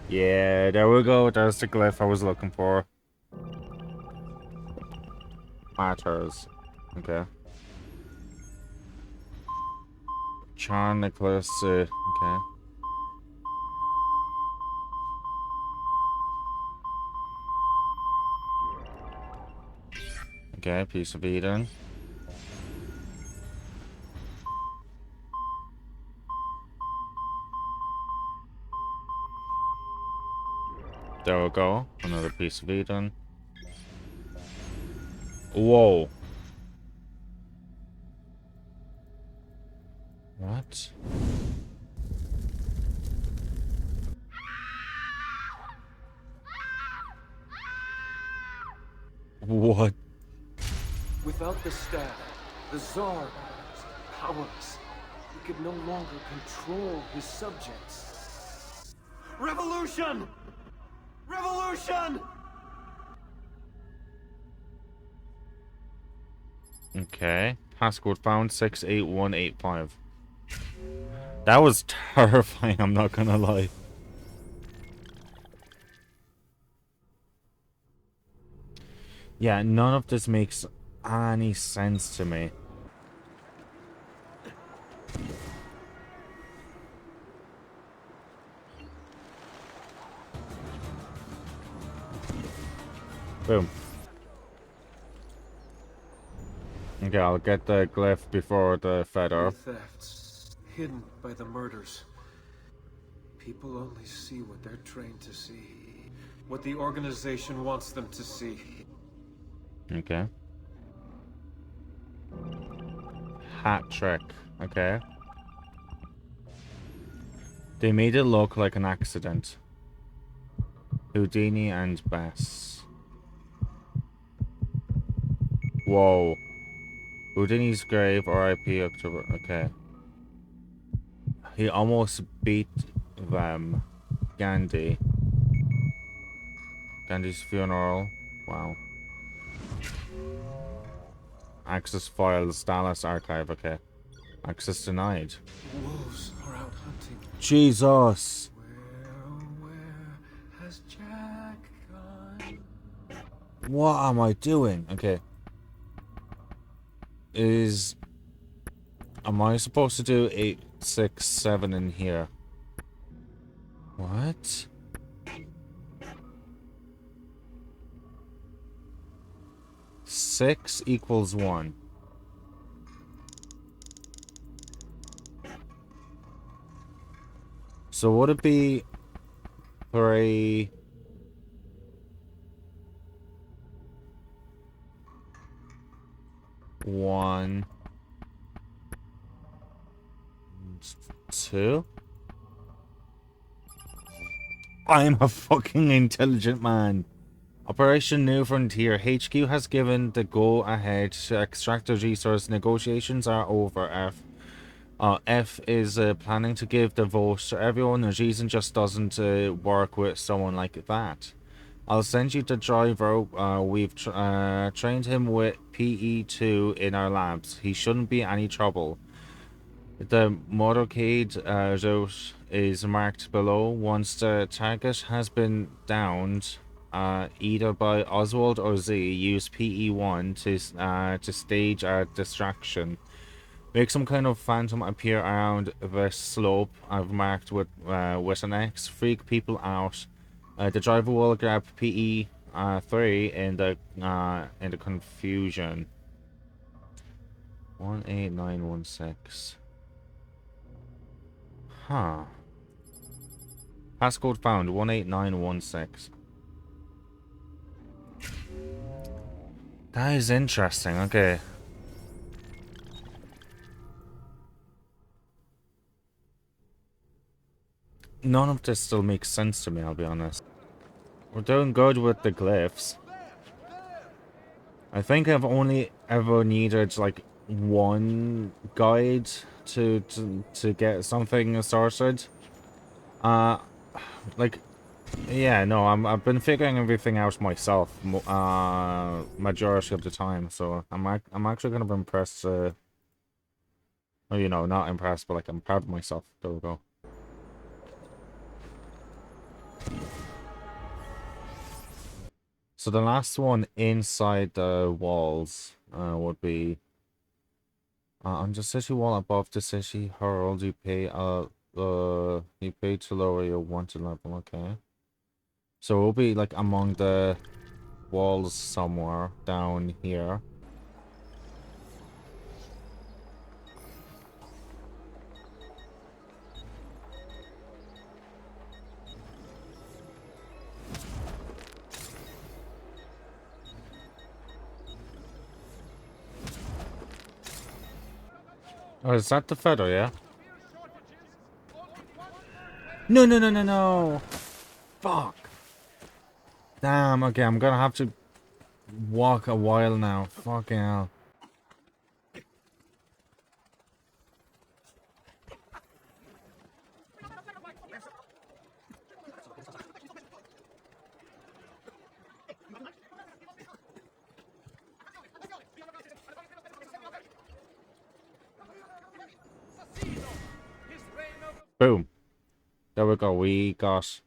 Yeah, there we go. There's the glyph I was looking for. Matters. Okay. Charm necklace. Okay. Okay, piece of Eden. There we go. Another piece of Eden. Whoa. What? What? Without the staff, the Tsar is powerless. He could no longer control his subjects. Revolution! Revolution! Okay. Passcode found 68185. That was terrifying, I'm not gonna lie. Yeah, none of this makes any sense to me. Boom. Okay, I'll get the glyph before the feather. The thefts, hidden by the murders. People only see what they're trained to see. What the organization wants them to see. Okay. Hat trick. Okay. They made it look like an accident. Houdini and Bess. Whoa. Houdini's grave, R.I.P. October. Okay. He almost beat them. Gandhi. Gandhi's funeral. Wow. access files, Dallas archive. Okay. Access denied. Wolves are out hunting. Jesus. Where has Jack gone? What am I doing? Okay. Am I supposed to do 8, 6, 7 in here? What? Six equals 1. So would it be 3? One, 2. I'm a fucking intelligent man. Operation New Frontier. HQ has given the go-ahead to extract the resource. Negotiations are over, F. F is planning to give the vote to everyone. The reason just doesn't work with someone like that. I'll send you the driver. We've trained him with PE2 in our labs. He shouldn't be any trouble. The motorcade route is marked below. Once the target has been downed, either by Oswald or Z, use PE1 to stage a distraction. Make some kind of phantom appear around the slope I've marked with an X. Freak people out. The driver will grab PE3 in the confusion. 18916. Huh. Passcode found 18916. That is interesting. Okay. None of this still makes sense to me, I'll be honest. We're doing good with the glyphs. I think I've only ever needed like one guide to get something sorted. Like, yeah, no, I've been figuring everything out myself majority of the time, so I'm actually kind of impressed. Well, you know, not impressed, but like I'm proud of myself. There we go. So the last one inside the walls would be on the city wall above the city herald. You pay to lower your wanted level. Okay, so it will be like among the walls somewhere down here. Oh, is that the feather, yeah? No, no, no, no, no! Fuck! Damn, okay, I'm gonna have to walk a while now. Fucking hell. Boom. There we go. We got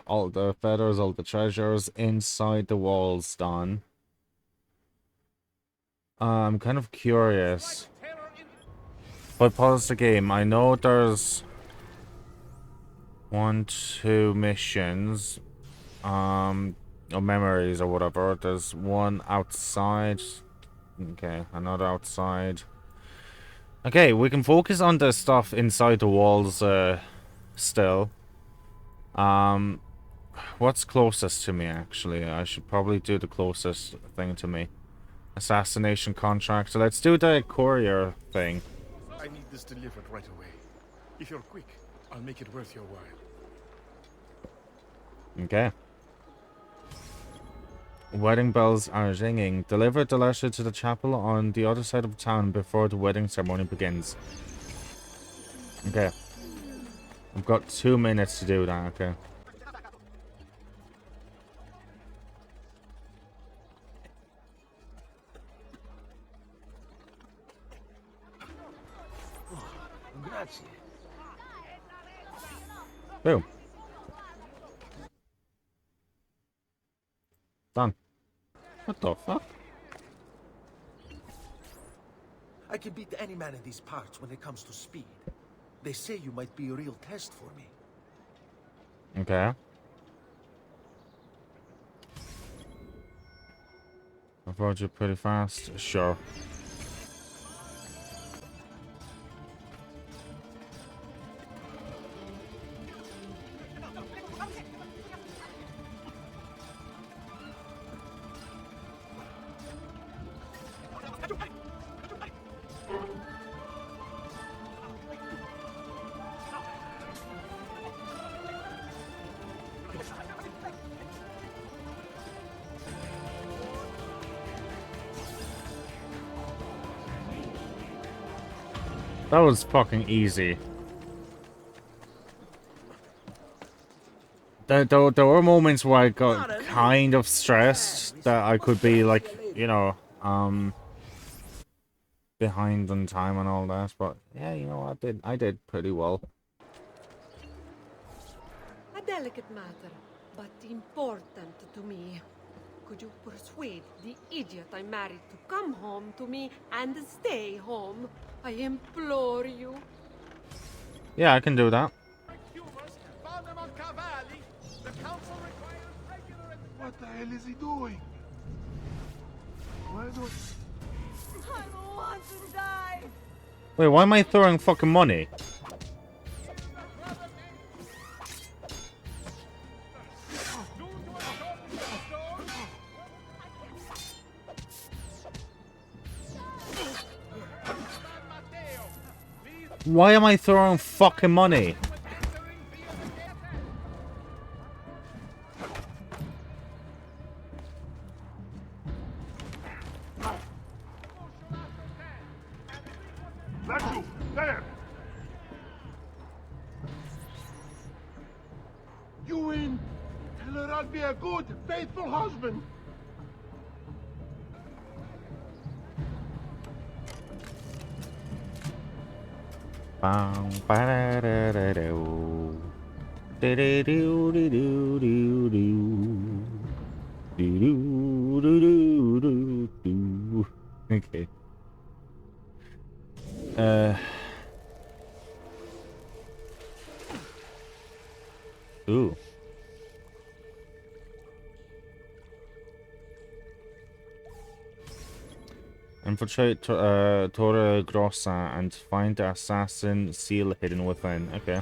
all the feathers, all the treasures inside the walls done. I'm kind of curious. If I pause the game, I know there's 1, 2 missions, or memories or whatever. There's one outside. Okay, another outside. Okay, we can focus on the stuff inside the walls still. What's closest to me, actually? I should probably do the closest thing to me. Assassination contract. So let's do the courier thing. I need this delivered right away. If you're quick, I'll make it worth your while. Okay. Wedding bells are ringing. Deliver the letter to the chapel on the other side of town before the wedding ceremony begins. Okay. I've got 2 minutes to do that, okay. Grazie. Boom. Done. What the fuck? I can beat any man in these parts when it comes to speed. They say you might be a real test for me. Okay. I've rode you pretty fast. Sure. That was fucking easy. There were moments where I got kind of stressed that I could be like, you know, behind on time and all that, but yeah, you know, I did pretty well. A delicate matter, but important to me. Could you persuade the idiot I married to come home to me and stay home? I implore you. Yeah, I can do that. What the hell is he doing? Why don't... I don't want to die. Wait, why am I throwing fucking money? Why am I throwing fucking money? That's you! There! You win! Tell her I'll be a good, faithful husband! Bang, ba-da-da-da-do. Do-do-do-do-do-do-do. Do-do-do-do-do-do. Okay. Ooh. Infiltrate Torre Grossa and find the assassin seal hidden within. Okay.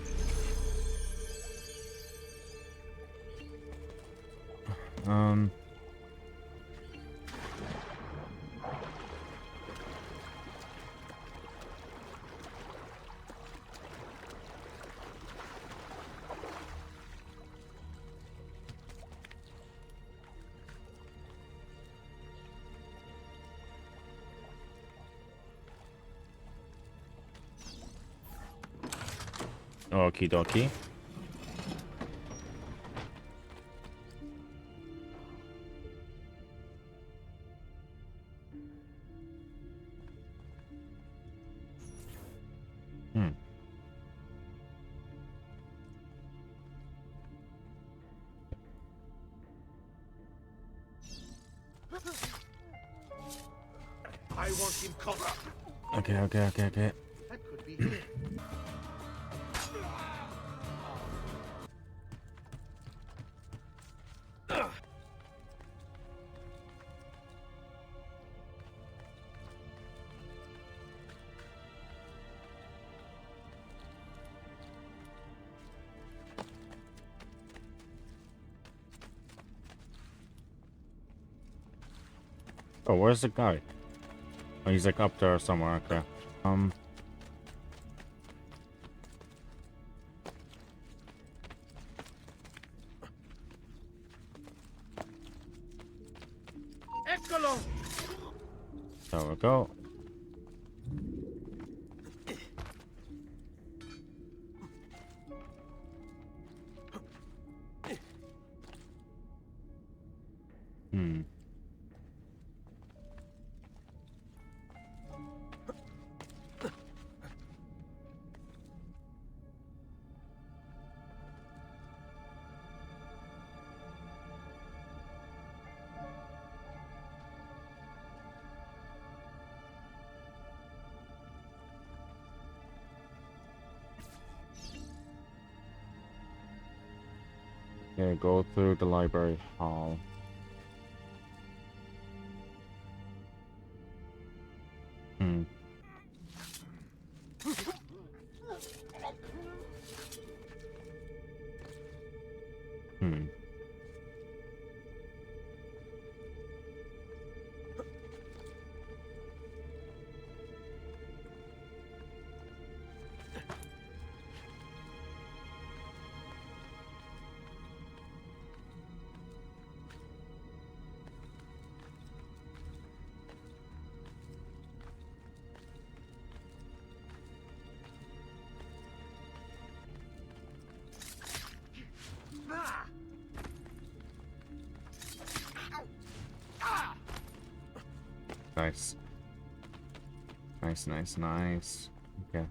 Okie dokie. I want him covered. Okay. That could be him. Oh, where's the guy? Oh, he's like up there somewhere. Okay. Eccolo! There we go. Okay, go through the library hall. Hmm. Hmm. Nice. Nice, nice, nice. Okay.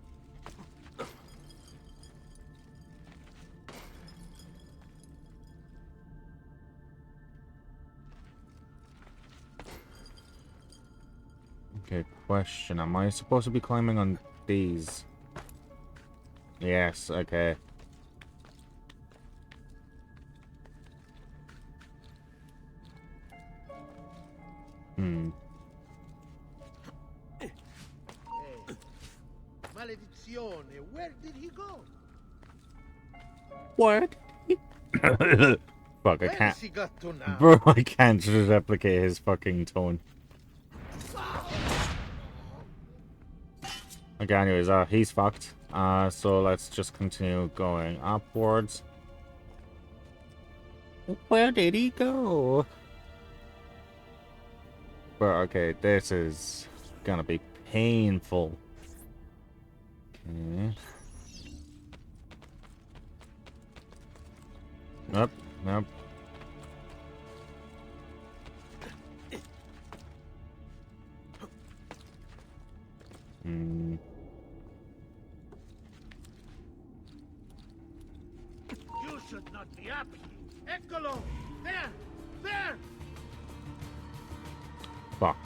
Okay, question. Am I supposed to be climbing on these? Yes, okay. Hmm. Maledizione, where did he go? What? Fuck, I Where can't. has he got to now? Bro, I can't just replicate his fucking tone. Okay, anyways, he's fucked. So let's just continue going upwards. Where did he go? But okay, this is gonna be painful. Okay. Nope, nope. Hmm. You should not be up here. Eccolo! There! There! Fuck.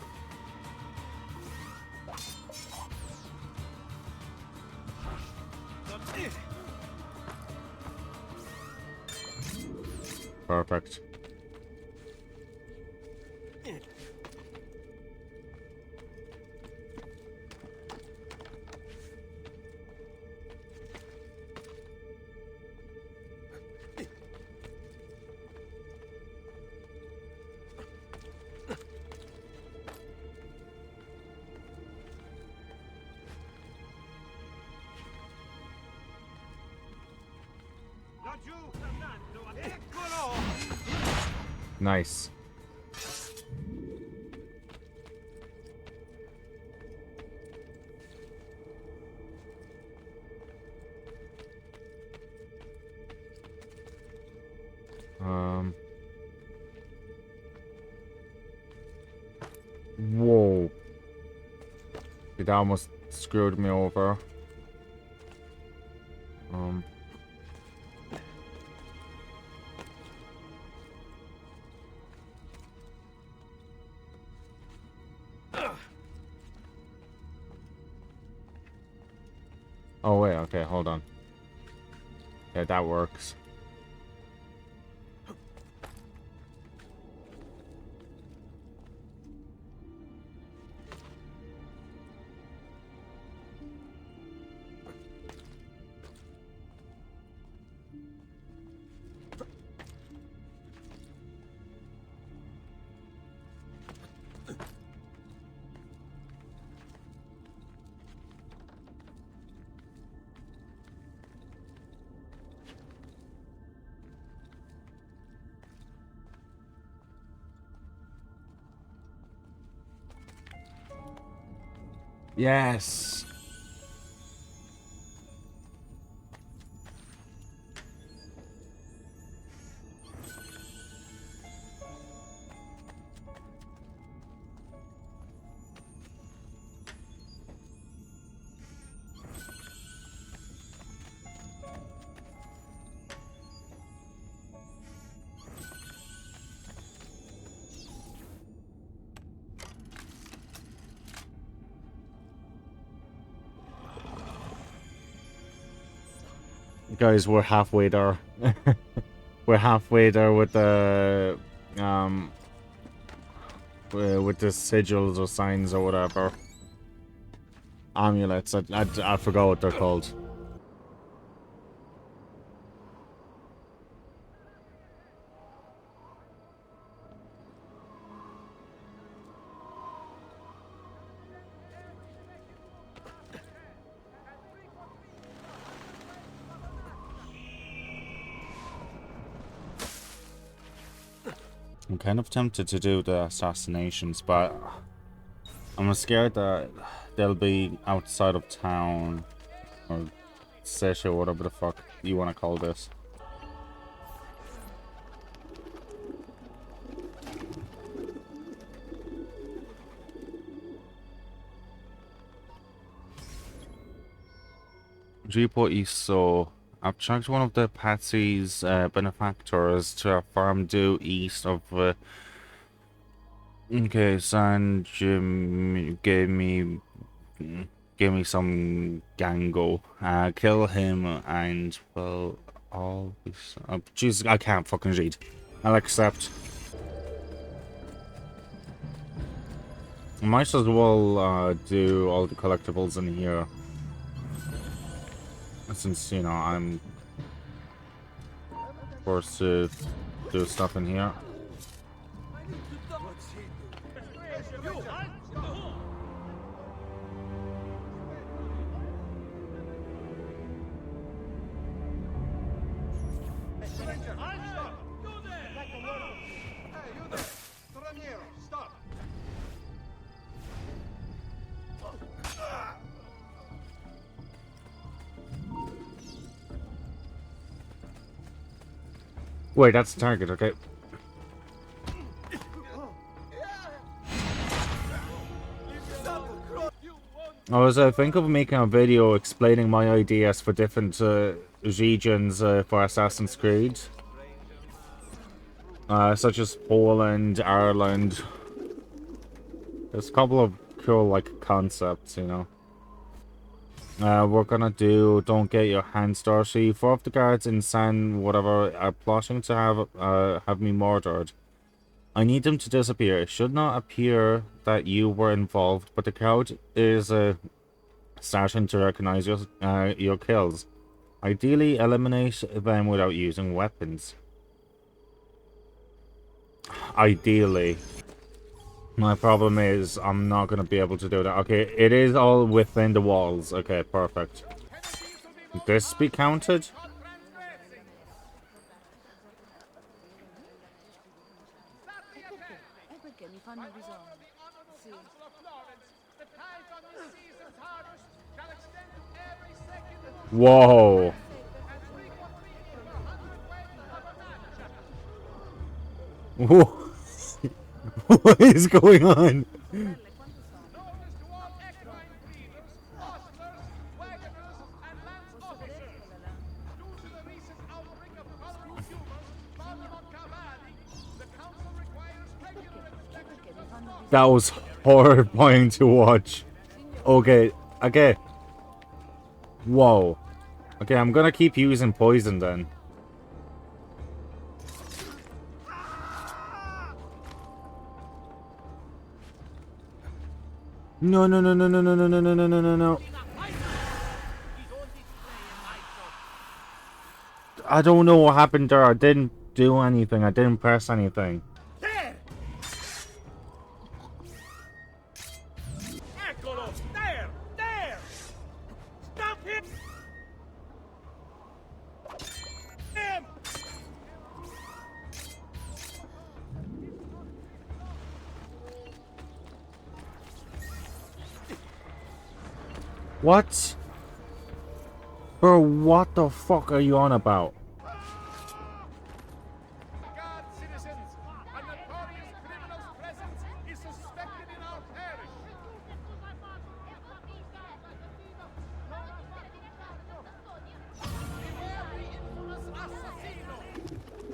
Perfect. Nice. Whoa. It almost screwed me over. Oh wait, okay, hold on. Yeah, that works. Yes. Guys, we're halfway there. we're halfway there with the with the sigils or signs or whatever. Amulets. I forgot what they're called. I'm kind of tempted to do the assassinations, but I'm scared that they'll be outside of town or city or whatever the fuck you want to call this. Report East, so I've tracked one of the Patsy's benefactors to a farm due east of okay, San Jim gave me some gango. Kill him and well all Jesus, I can't fucking read. I'll accept. Might as well do all the collectibles in here. Since, you know, I'm forced to do stuff in here. Wait, that's the target, okay. I was thinking of making a video explaining my ideas for different regions for Assassin's Creed. Such as Poland, Ireland. There's a couple of cool, like, concepts, you know. We're gonna do Don't Get Your Hands Dirty. 4 of the guards in San whatever are plotting to have me murdered. I need them to disappear. It should not appear that you were involved, but the crowd is starting to recognize your kills. Ideally, eliminate them without using weapons. Ideally. My problem is I'm not going to be able to do that. Okay, it is all within the walls. Okay, perfect. Would this be counted? Whoa. Whoa. What is going on? That was horrifying to watch. Okay, okay. Whoa. Okay, I'm gonna keep using poison then. No, no, no, no, no, no, no, no, no, no, no, no, no. I don't know what happened there. I didn't do anything. I didn't press anything. There! Eccolo! There! There! Stop him! Him! What? Bro, what the fuck are you on about?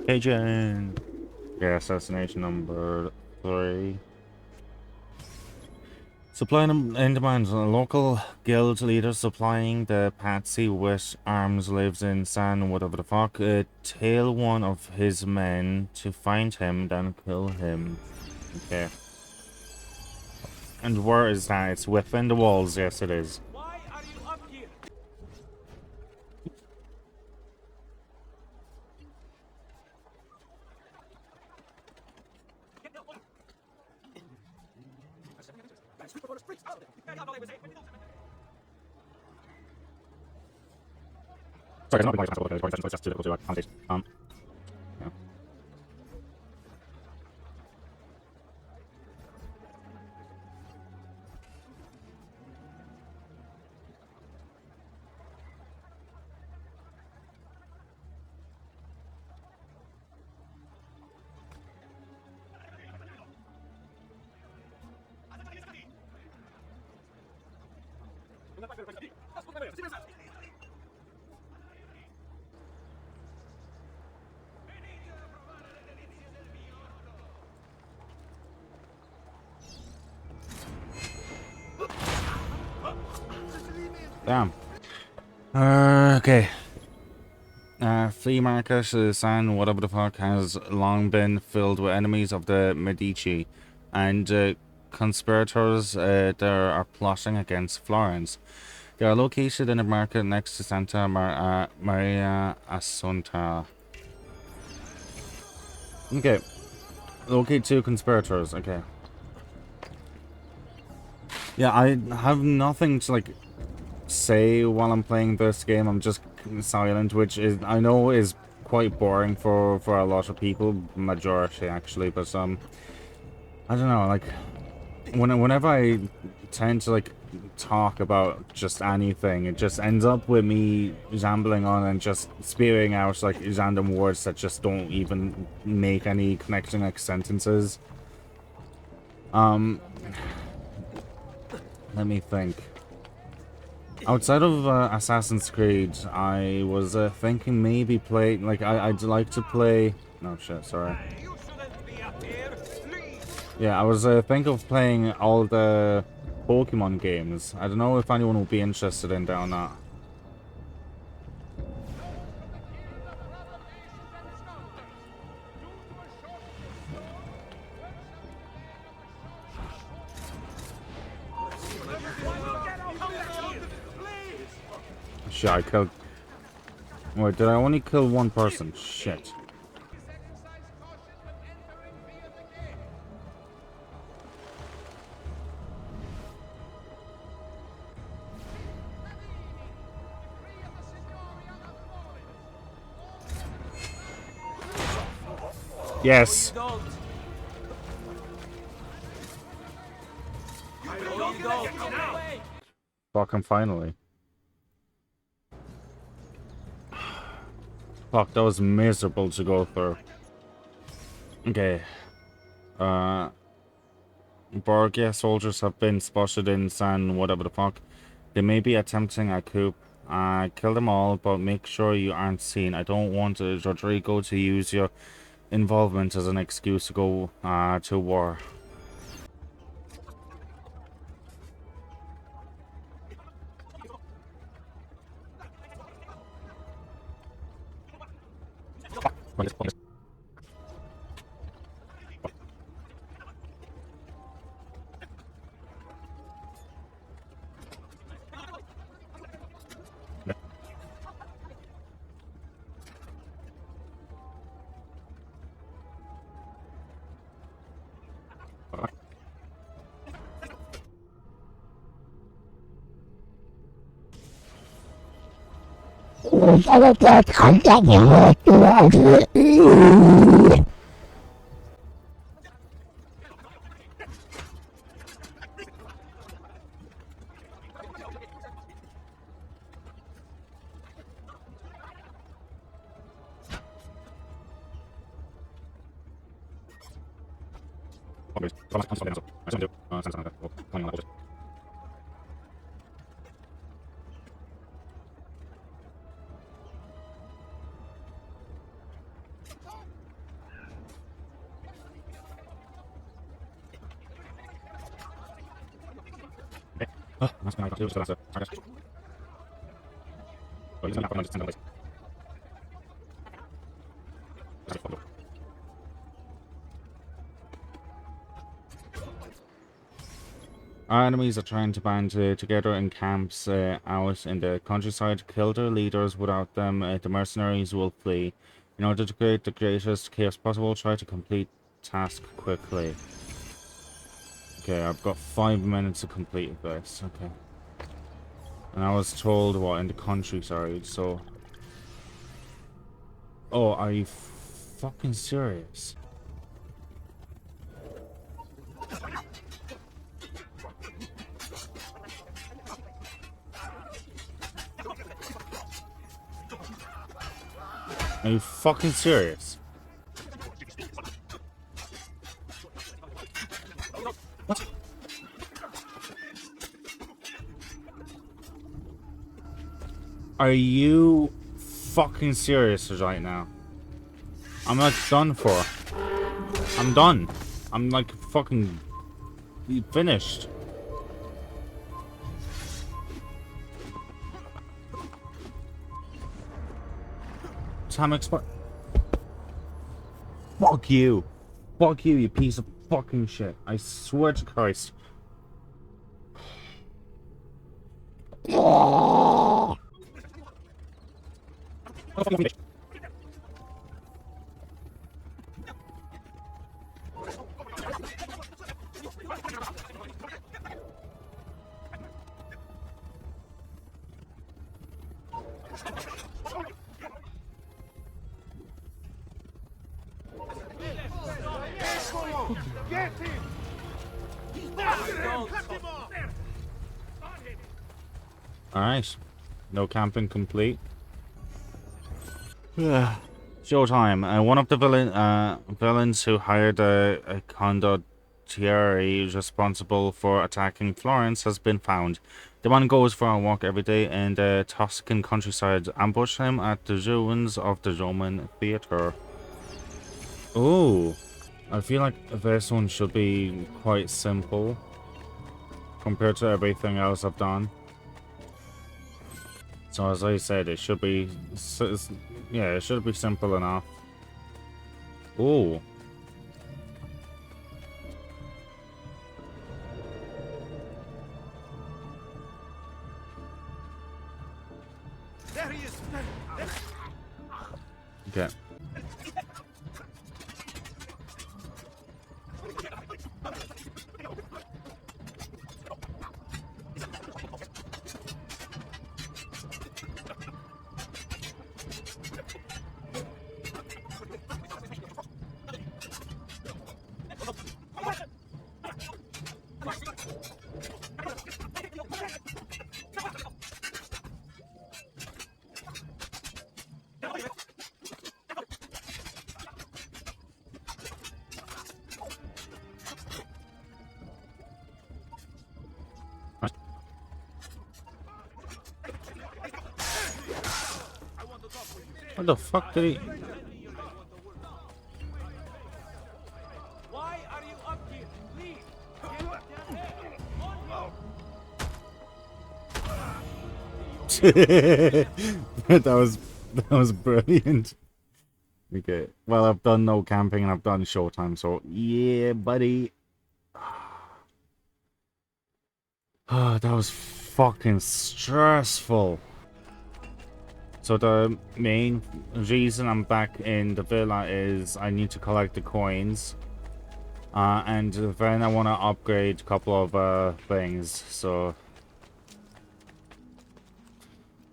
Agent. Yeah, assassination number 3. Supplying in demand. A local guild leader supplying the patsy with arms lives in San whatever the fuck. Tail one of his men to find him, then kill him. Okay. And where is that? It's within the walls. Yes, it is. Why are you up here? Sorry, it's not just difficult to accommodate. Yeah. Damn. Okay. Flea market, San whatever the fuck, has long been filled with enemies of the Medici, and conspirators there are plotting against Florence. They are located in a market next to Santa Maria Assunta. Okay. Locate 2 conspirators. Okay. Yeah, I have nothing to, like, say while I'm playing this game. I'm just silent, which is, I know, is quite boring for a lot of people, majority actually, but I don't know, like, whenever I tend to, like, talk about just anything, it just ends up with me rambling on and just spewing out, like, random words that just don't even make any connecting, like, sentences. Let me think. Outside of Assassin's Creed, I was thinking maybe play, like, I'd like to play... No, shit, sorry. Yeah, I was thinking of playing all the Pokemon games. I don't know if anyone would be interested in doing that. Shit, I killed... Wait, did I only kill one person? Shit. Yes. Fucking finally. Fuck, that was miserable to go through. Okay. Borgia soldiers have been spotted in San whatever the fuck. They may be attempting a coup. Kill them all, but make sure you aren't seen. I don't want Rodrigo to use your involvement as an excuse to go to war. Our enemies are trying to band together in camps out in the countryside. Kill their leaders. Without them, the mercenaries will flee. In order to create the greatest chaos possible, try to complete task quickly. Okay, I've got 5 minutes to complete this. Okay. And I was told, what, in the countryside, so... Oh, are you fucking serious? Are you fucking serious? What? Are you fucking serious right now? I'm like done for. I'm done. I'm like fucking finished. Time expire. Fuck you. Fuck you, you piece of fucking shit. I swear to Christ. Get him! Alright. No camping complete. Showtime. One of the villains who hired a condottiere responsible for attacking Florence has been found. The man goes for a walk every day in the Tuscan countryside. Ambush him at the ruins of the Roman theatre. Ooh. I feel like this one should be quite simple compared to everything else I've done. So as I said, it should be, yeah, it should be simple enough. Ooh. There he is. Okay. What the fuck did he... Why are you up here? Leave. that was brilliant. Okay. Well, I've done no camping and I've done showtime, so yeah, buddy. Oh, that was fucking stressful. So the main reason I'm back in the villa is I need to collect the coins. And then I want to upgrade a couple of things, so...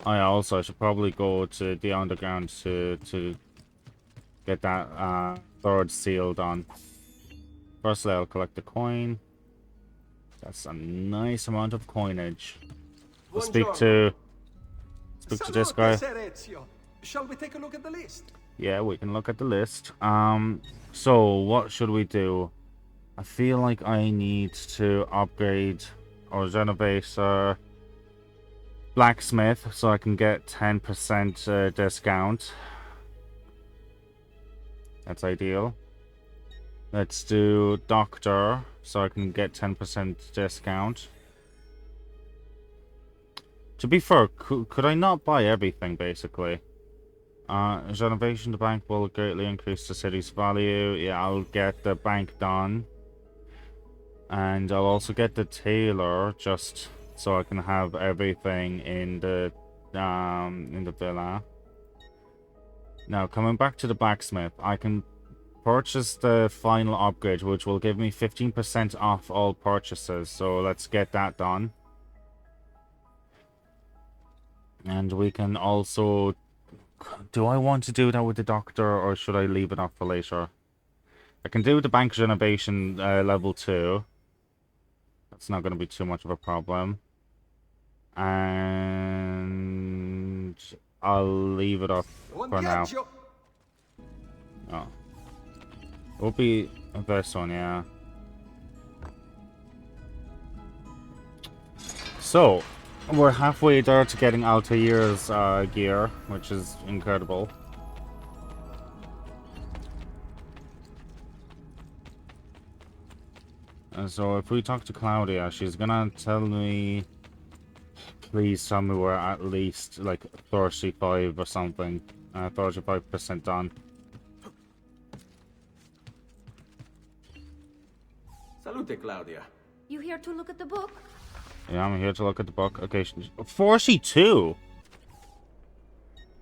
I should probably go to the underground to get that third seal done. Firstly, I'll collect the coin. That's a nice amount of coinage. I'll speak to this guy. Shall we take a look at the list? Yeah, we can look at the list. So what should we do? I feel like I need to upgrade or renovate blacksmith so I can get 10% discount. That's ideal. Let's do doctor so I can get 10% discount. To be fair, could I not buy everything, basically? Renovation the bank will greatly increase the city's value. Yeah, I'll get the bank done. And I'll also get the tailor, just so I can have everything in the villa. Now, coming back to the blacksmith, I can purchase the final upgrade, which will give me 15% off all purchases. So let's get that done. And we can also... Do I want to do that with the doctor, or should I leave it up for later? I can do the bank renovation level 2. That's not going to be too much of a problem. And I'll leave it up for now. Oh. It'll be this one, yeah. So, we're halfway there to getting Altair's gear, which is incredible. So if we talk to Claudia, she's gonna tell me... Please tell me we're at least, like, 35 or something. 35% done. Salute, Claudia. You here to look at the book? Yeah, I'm here to look at the book. Okay, 42!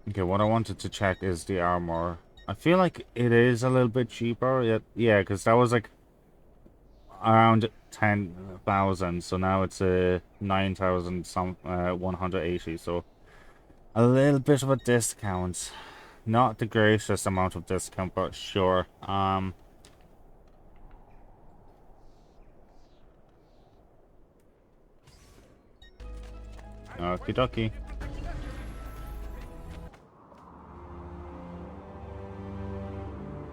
Okay, what I wanted to check is the armor. I feel like it is a little bit cheaper. Yeah, because that was like around 10,000, so now it's 9,000 some 180. So a little bit of a discount. Not the greatest amount of discount, but sure. Okie dokie.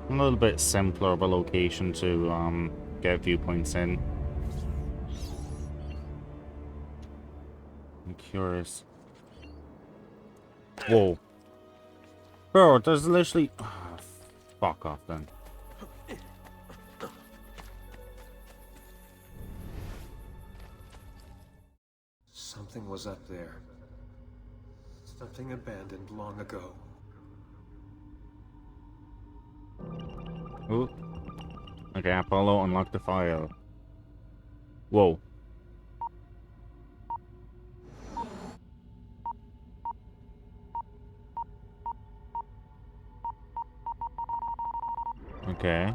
A little bit simpler of a location to get viewpoints in. I'm curious. Whoa. Bro, there's literally... Oh, fuck off then. Something was up there. Something abandoned long ago. Ooh. Okay, Apollo, unlock the file. Whoa. Okay.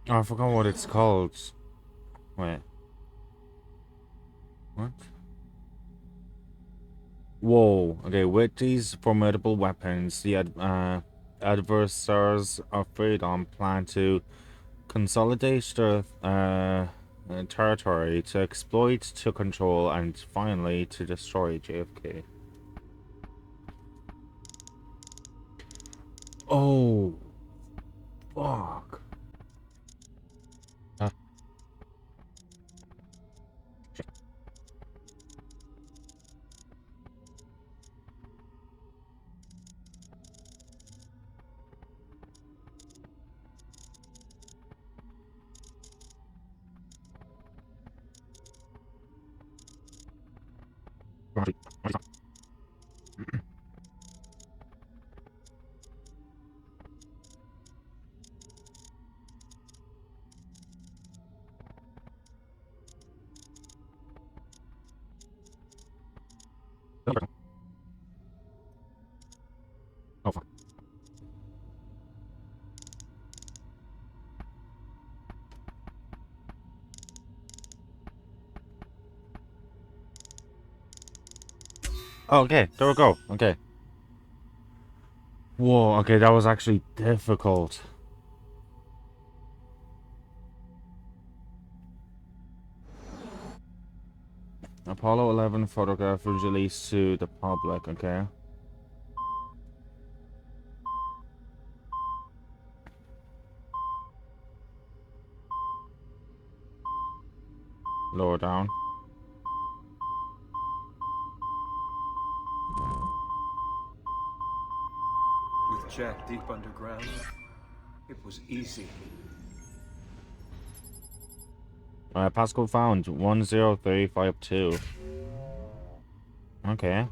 Oh, I forgot what it's called. Wait. What? Whoa. Okay, with these formidable weapons, the adversaries of freedom plan to consolidate their territory, to exploit, to control, and finally to destroy JFK. Oh. Fuck. Oh, fuck. Oh, okay, there we go. Okay. Whoa, okay, that was actually difficult. Apollo 11 photograph was released to the public, okay? Lower down. With Jack deep underground, it was easy. Passcode found 10352. Okay.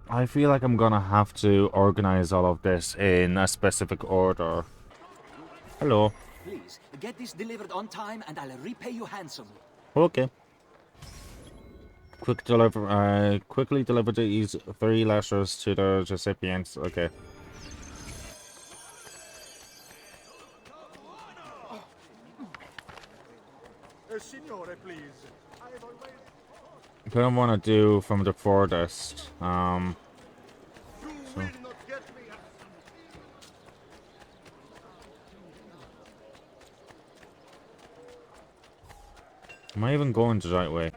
I feel like I'm gonna have to organize all of this in a specific order. Hello. Please, get this delivered on time and I'll repay you handsomely. Okay. Quickly deliver these 3 letters to the recipients. Okay. Signore, please. I've always... I don't want to do from the furthest. You So. will not get me. Am I even going the right way?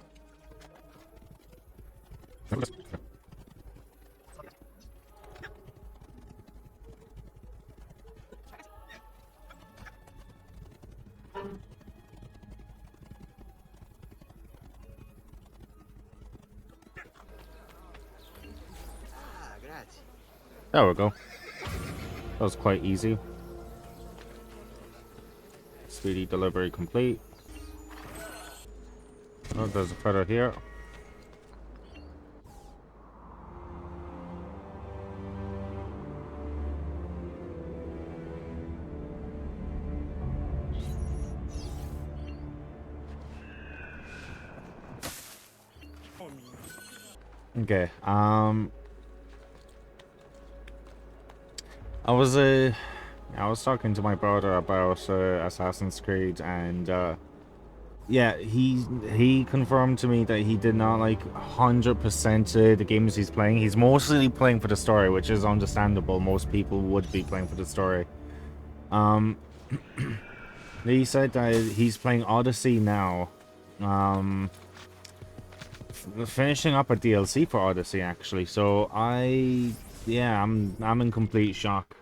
There we go. That was quite easy. Speedy delivery complete. Oh, there's a feather here. Okay, I was talking to my brother about Assassin's Creed, and yeah, he confirmed to me that he did not like 100% the games he's playing. He's mostly playing for the story, which is understandable. Most people would be playing for the story. He said that he's playing Odyssey now. Finishing up a DLC for Odyssey, actually. So yeah, I'm in complete shock.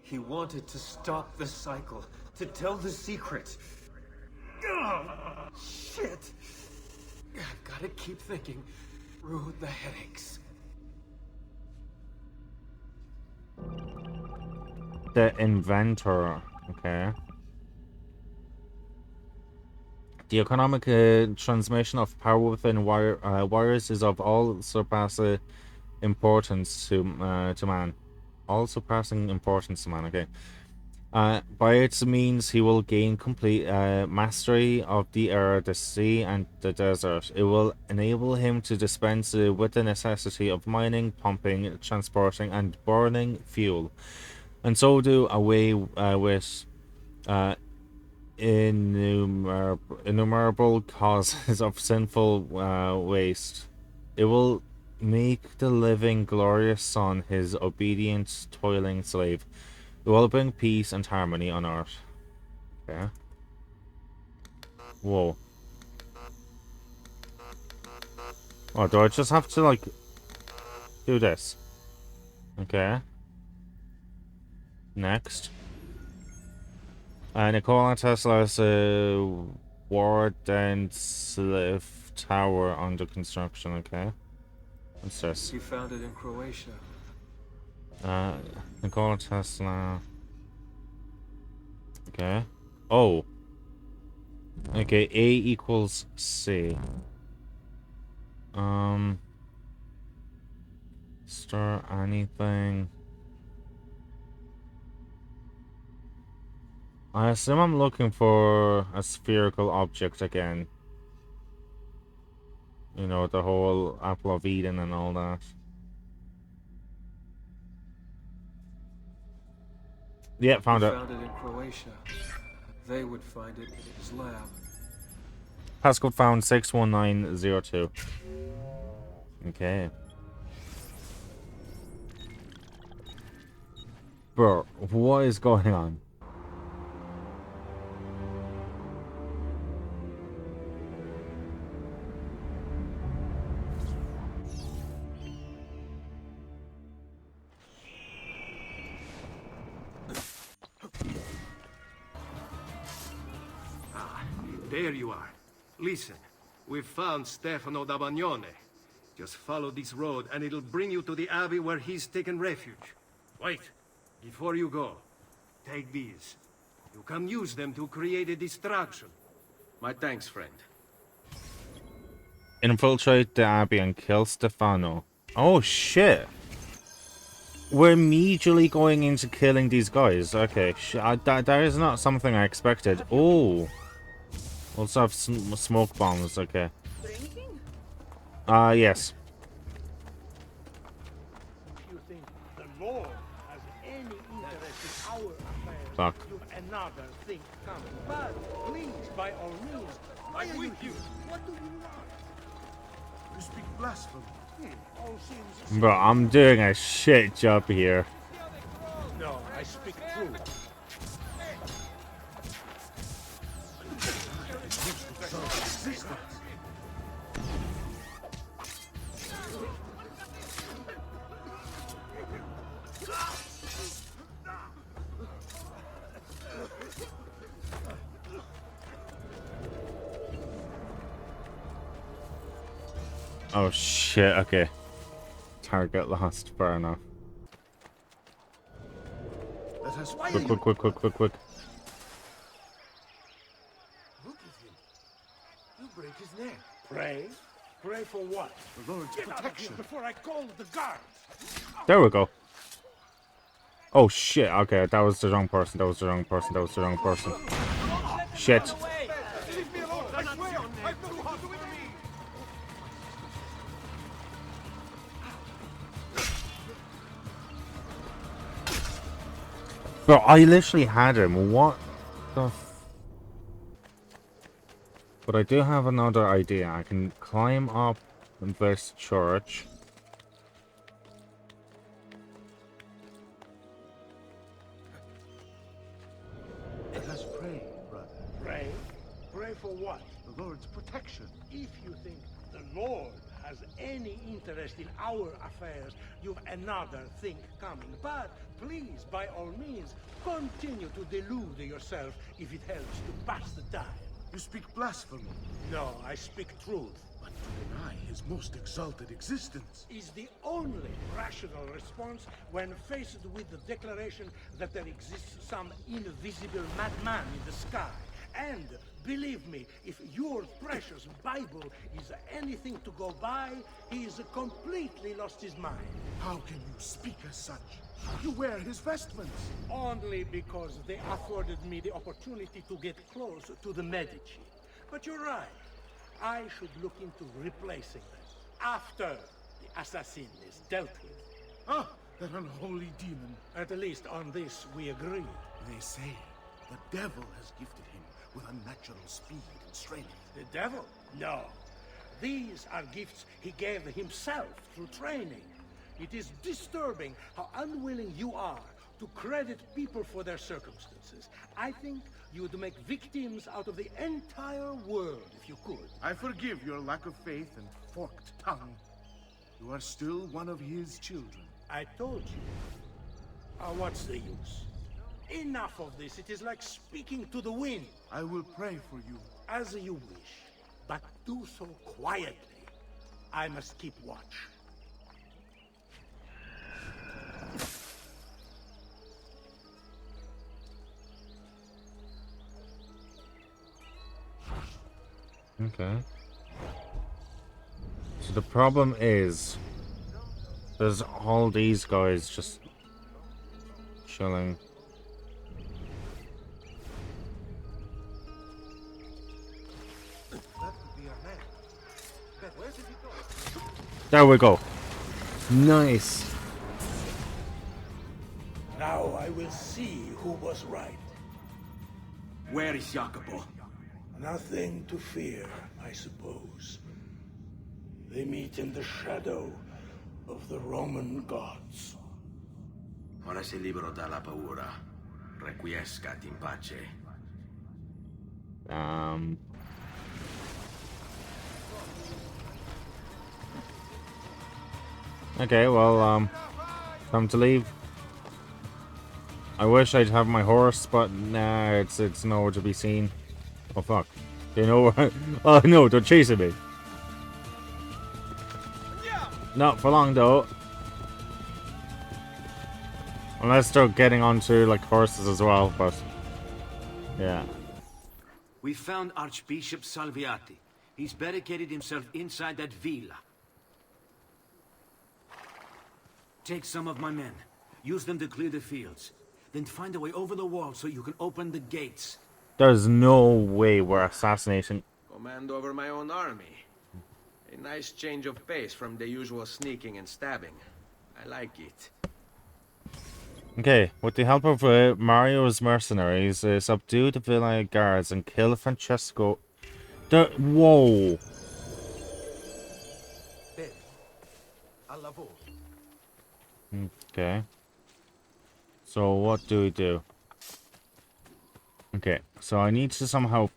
He wanted to stop the cycle, to tell the secret. Shit! I've gotta keep thinking. Ruin the headaches. The inventor, okay. The economic transmission of power within wires is of all surpassing importance to man. All surpassing importance to man, okay. By its means, he will gain complete mastery of the air, the sea, and the desert. It will enable him to dispense with the necessity of mining, pumping, transporting, and burning fuel, and so do away with innumerable causes of sinful waste. It will make the living glorious son his obedient toiling slave. It will bring peace and harmony on earth. Okay. Whoa. Oh, do I just have to like do this? Okay. Next. Nikola Tesla's Wardenslif Tower under construction, okay. What's this? He found it in Croatia. Nikola Tesla. Okay. Oh. Okay, A equals C. Stir anything. I assume I'm looking for a spherical object again. You know, the whole Apple of Eden and all that. Yeah, found it. Found it in Croatia. They would find it in his lab. Passcode found 61902. Okay. Bro, what is going on? There you are. Listen, we've found Stefano da Bagnone. Just follow this road and it'll bring you to the abbey where he's taken refuge. Wait, before you go, take these. You can use them to create a distraction. My thanks, friend. Infiltrate the abbey and kill Stefano. Oh shit. We're immediately going into killing these guys. Okay, that is not something I expected. Oh. Also have smoke bombs, okay. Yes. You think the Lord has any interest in our affairs? Fuck. You've another thing coming. But please, by all means, why are you here? What do you want? You speak blasphemy. All seems... Bro, I'm doing a shit job here. No, I speak truth. Oh shit, okay. Target lost, fair enough. Quick. Look at him. You break his neck. Pray? Pray for what? The Lord's Get out of protection. here before I call the guards. There we go. Oh shit, okay, that was the wrong person, Shit. Leave me alone, I swear. I've no heart with me. Bro, I literally had him. What the f... But I do have another idea. I can climb up this church. Let us pray, brother. Pray? Pray for what? The Lord's protection. If you think the Lord has any interest in our affairs, you've another thing coming. But please, by all means, continue to delude yourself if it helps to pass the time. You speak blasphemy. No, I speak truth. But to deny his most exalted existence Is the only rational response when faced with the declaration that there exists some invisible madman in the sky. And believe me, if your precious Bible is anything to go by, he's completely lost his mind. How can you speak as such? You wear his vestments. Only because they afforded me the opportunity to get close to the Medici. But you're right. I should look into replacing them after the assassin is dealt with. Ah, that unholy demon. At least on this we agree. They say the devil has gifted him with unnatural speed and strength. The devil? No. These are gifts he gave himself through training. It is disturbing how unwilling you are to credit people for their circumstances. I think you would make victims out of the entire world if you could. I forgive your lack of faith and forked tongue. You are still one of his children. I told you. What's the use? Enough of this. It is like speaking to the wind. I will pray for you. As you wish, but do so quietly. I must keep watch. Okay. So the problem is, there's all these guys just chilling. That could be our man. But where did he go? There we go. Nice. Now I will see who was right. Where is Jacopo? Nothing to fear, I suppose. They meet in the shadow of the Roman gods. Ora sei libero dalla paura. Requiescat in pace. Okay, well, time to leave. I wish I'd have my horse, but nah, it's nowhere to be seen. Oh fuck. You know where? Oh no, they're chasing me. Not for long though. Unless they're getting onto like horses as well, but yeah. We found Archbishop Salviati. He's barricaded himself inside that villa. Take some of my men. Use them to clear the fields. Then find a way over the wall so you can open the gates. There's no way we're assassinating. Command over my own army. A nice change of pace from the usual sneaking and stabbing. I like it. Okay, with the help of Mario's mercenaries, subdue the villa guards and kill Francesco. Whoa! Okay. So what do we do? Okay, so I need to somehow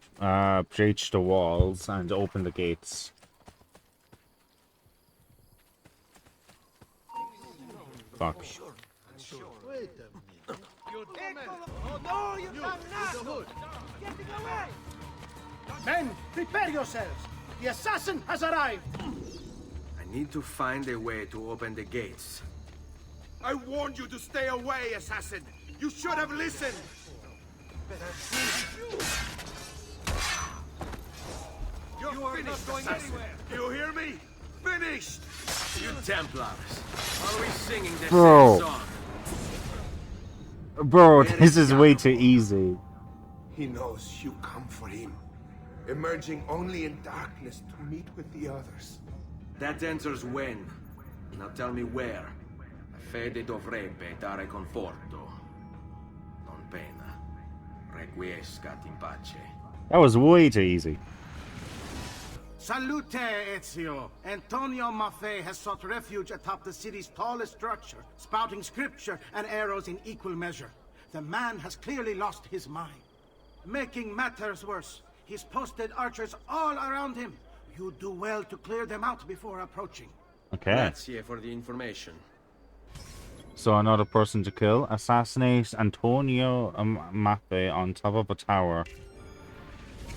breach the walls and open the gates. Fuck. Oh no, you damnado! Getting away! Men, prepare yourselves! The assassin has arrived! I need to find a way to open the gates. I warned you to stay away, assassin! You should have listened! You're finished, not going anywhere! You hear me? Finished! You Templars, are we singing the Bro. same song? Bro, this is way too easy. He knows you come for him, emerging only in darkness to meet with the others. That answers when. Now tell me where. Fede dovrebbe dare conforto. Non pena. Requiescat in pace. That was way too easy. Salute, Ezio! Antonio Maffei has sought refuge atop the city's tallest structure, spouting scripture and arrows in equal measure. The man has clearly lost his mind. Making matters worse, he's posted archers all around him. You do well to clear them out before approaching. Okay. Grazie for the information. So another person to kill. Assassinate Antonio Maffei on top of a tower.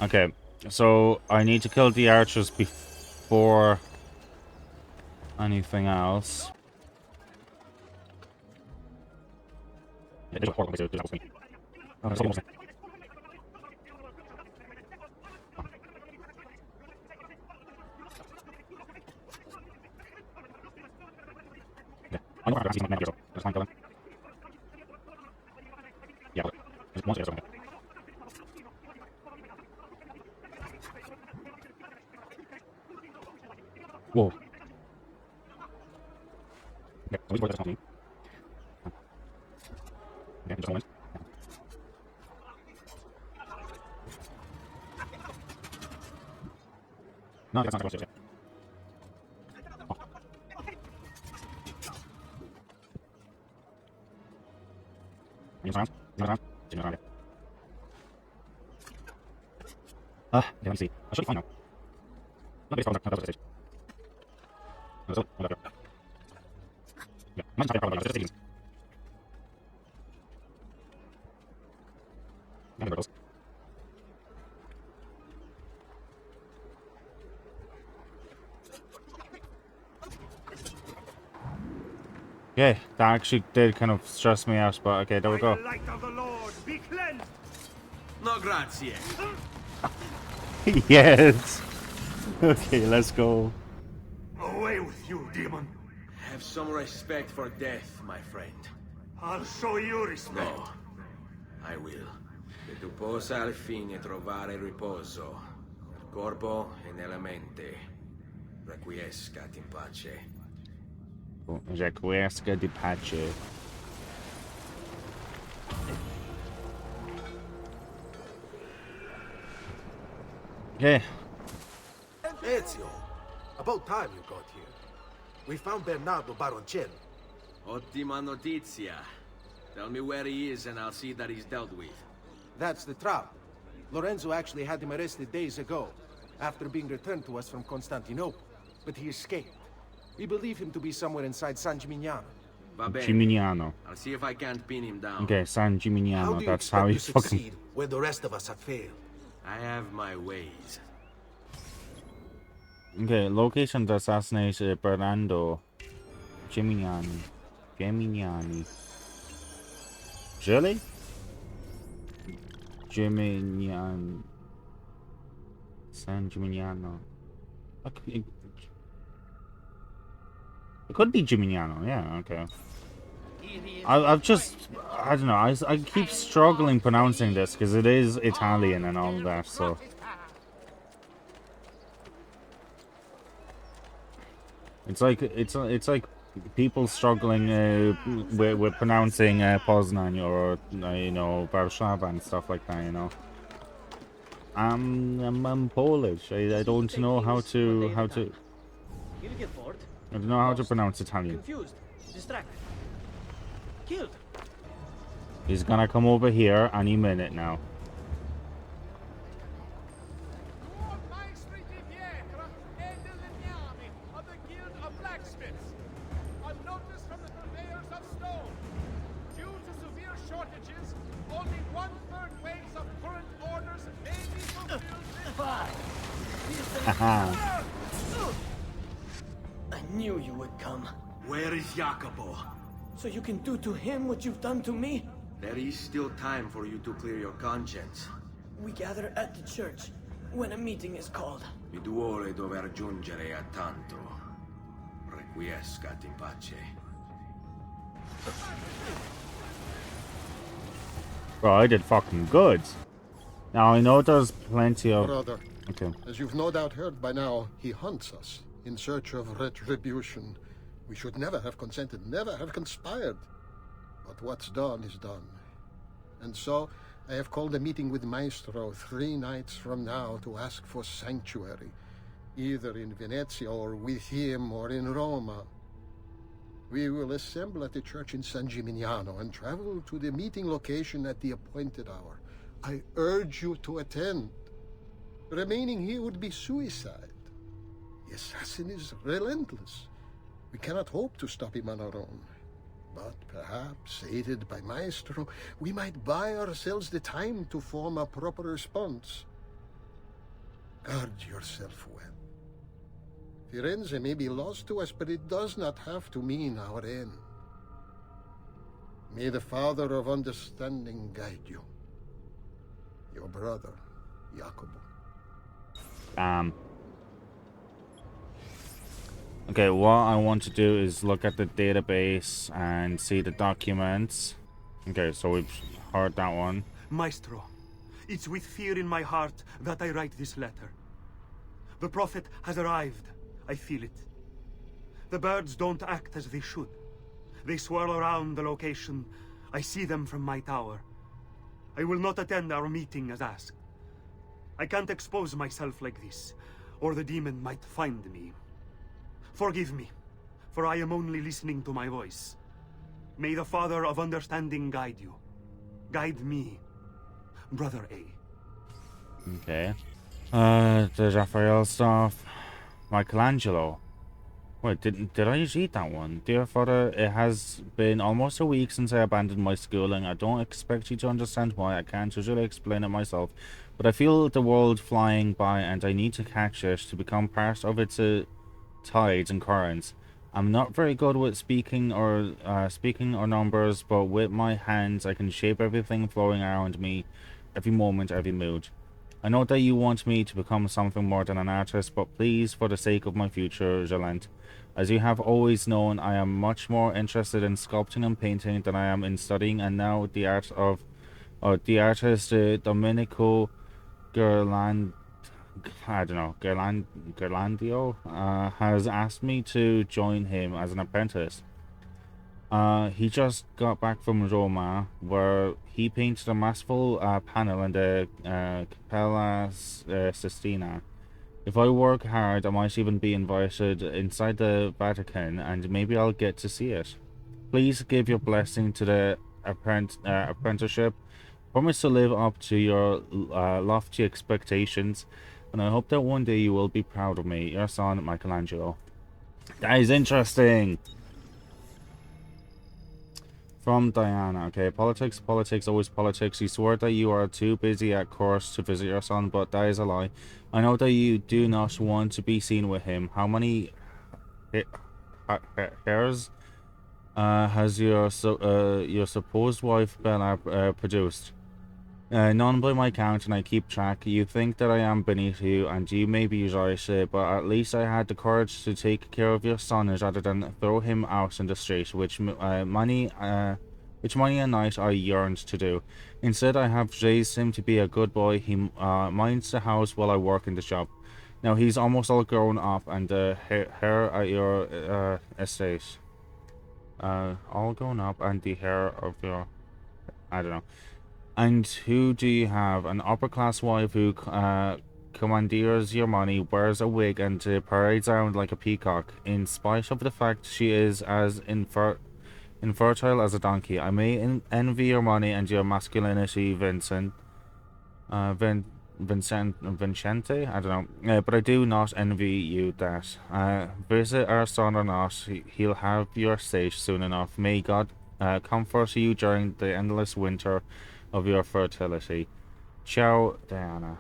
Okay. So I need to kill the archers before anything else. Whoa. No, that's not close yet. Yeah, let me see. I should be fine now. Not based on that stage. No, yeah, mine's not probably just seconds. Okay, that actually did kind of stress me out, but okay, there we go. Light of the Lord, be cleansed! No grazie. Yes. Okay, let's go. Away with you, demon! Have some respect for death, my friend. I'll show you respect. No, I will. Che tu possa al fine trovare riposo, nel corpo e nella mente. Requiescat in pace. Requiesca di pace. Okay. Ezio, About time you got here. We found Bernardo Baroncello. Ottima notizia. Tell me where he is and I'll see that he's dealt with. That's the trouble. Lorenzo actually had him arrested days ago, after being returned to us from Constantinople. But he escaped. We believe him to be somewhere inside San Gimignano. Va bene. Gimignano. I'll see if I can't pin him down. Okay, San Gimignano. How do you That's how expect you to fucking. succeed when the rest of us have failed? I have my ways. Okay, location to assassinate Bernardo Gimignani. Gimignani. Really? Gimignano. San Gimignano. It could be Gimignano, yeah, okay. I've just, I don't know, I keep struggling pronouncing this because it is Italian and all that, so. It's like people struggling with pronouncing Poznań or you know, Warszawa and stuff like that, you know. I'm Polish. I don't know how to He'll get bored, I don't know how to pronounce Italian. confused, distracted, killed. He's gonna come over here any minute now. Maestri di Pietra e del Legname of the Guild of Blacksmiths. A notice from the purveyors of stone. Due to severe shortages, only 1/3 weights of current orders may be fulfilled this Haha. I knew you would come. Where is Jacopo? So you can do to him what you've done to me? There is still time for you to clear your conscience. We gather at the church when a meeting is called. Mi duole dover giungere a tanto. Requiescat in pace. Bro, I did fucking good. Now I know there's plenty of. Brother, Okay. as you've no doubt heard by now, he hunts us in search of retribution. We should never have consented, never have conspired. But what's done is done. And so, I have called a meeting with Maestro 3 nights from now to ask for sanctuary, either in Venezia or with him or in Roma. We will assemble at the church in San Gimignano and travel to the meeting location at the appointed hour. I urge you to attend. Remaining here would be suicide. The assassin is relentless. We cannot hope to stop him on our own. But perhaps, aided by Maestro, we might buy ourselves the time to form a proper response. Guard yourself well. Firenze may be lost to us, but it does not have to mean our end. May the Father of Understanding guide you. Your brother, Jacopo. Okay, what I want to do is look at the database and see the documents. Okay, so we've heard that one. Maestro, it's with fear in my heart that I write this letter. The Prophet has arrived. I feel it. The birds don't act as they should. They swirl around the location. I see them from my tower. I will not attend our meeting as asked. I can't expose myself like this, or the demon might find me. Forgive me, for I am only listening to my voice. May the Father of Understanding guide you. Guide me, Brother A. Okay. The Raphael stuff. Michelangelo. Wait, did I just eat that one? Dear Father, it has been almost a week since I abandoned my schooling. I don't expect you to understand why. I can't usually explain it myself. But I feel the world flying by and I need to catch it to become part of its tides and currents. I'm not very good with speaking or numbers, but with my hands I can shape everything flowing around me, every moment, every mood. I know that you want me to become something more than an artist, but please, for the sake of my future, Jalent, as you have always known, I am much more interested in sculpting and painting than I am in studying, and now the art of the artist Domenico Gerlandio has asked me to join him as an apprentice. He just got back from Roma, where he painted a masterful panel in the Cappella Sistina. If I work hard, I might even be invited inside the Vatican, and maybe I'll get to see it. Please give your blessing to the apprenticeship. Promise to live up to your lofty expectations, and I hope that one day you will be proud of me, your son, Michelangelo. That is interesting. From Diana. Okay, politics, always politics. You swore that you are too busy at course to visit your son, but that is a lie. I know that you do not want to be seen with him. How many hairs has your supposed wife Bella produced? None by my count, and I keep track. You think that I am beneath you, and you may be right, but at least I had the courage to take care of your son rather than throw him out in the street, which many a night I yearned to do. Instead, I have raised him to be a good boy. He minds the house while I work in the shop. Now he's almost all grown up, and the hair at your estate. All grown up, and the hair of your... I don't know. And who do you have? An upper-class wife who commandeers your money, wears a wig, and parades around like a peacock, in spite of the fact she is as infertile as a donkey. I may envy your money and your masculinity, Vincente, I don't know, but I do not envy you that. Visit our son or not, he'll have your stage soon enough. May God comfort you during the endless winter of your fertility. Ciao, Diana.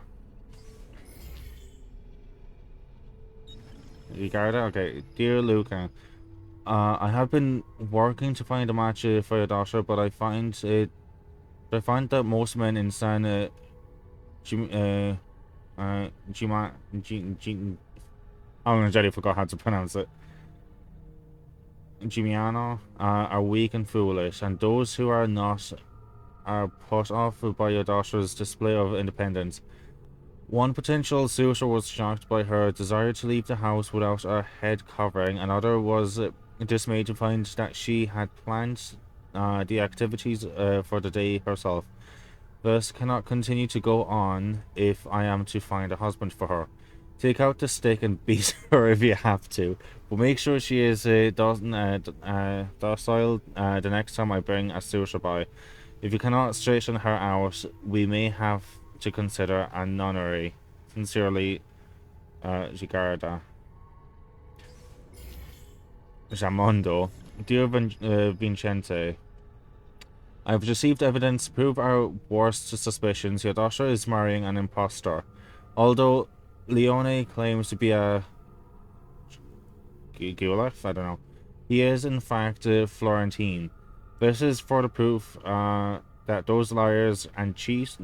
Ricardo? Okay. Dear Luca, I have been working to find a match for your daughter, but I find that most men in San I already forgot how to pronounce it. Gimiano are weak and foolish, and those who are not are put off by your daughter's display of independence. One potential suitor was shocked by her desire to leave the house without a head covering. Another was dismayed to find that she had planned the activities for the day herself. This cannot continue to go on if I am to find a husband for her. Take out the stick and beat her if you have to, but make sure she is docile the next time I bring a suitor by. If you cannot straighten her out, we may have to consider a nunnery. Sincerely, Gigarda. Jamondo. Dear Vincente, I have received evidence to prove our worst suspicions. Your daughter is marrying an impostor. Although Leone claims to be a Guelph, I don't know. He is in fact Florentine. This is further proof that those liars and cheats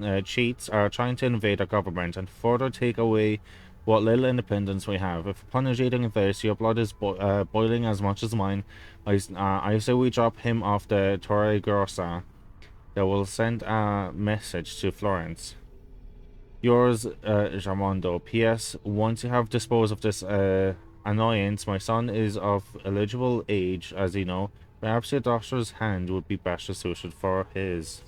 are trying to invade our government and further take away what little independence we have. If upon reading this, your blood is boiling as much as mine, I say we drop him off the Torre Grossa. That will send a message to Florence. Yours, Jamondo. P.S. Once you have disposed of this annoyance, my son is of eligible age, as you know. Perhaps your daughter's hand would be better suited for his.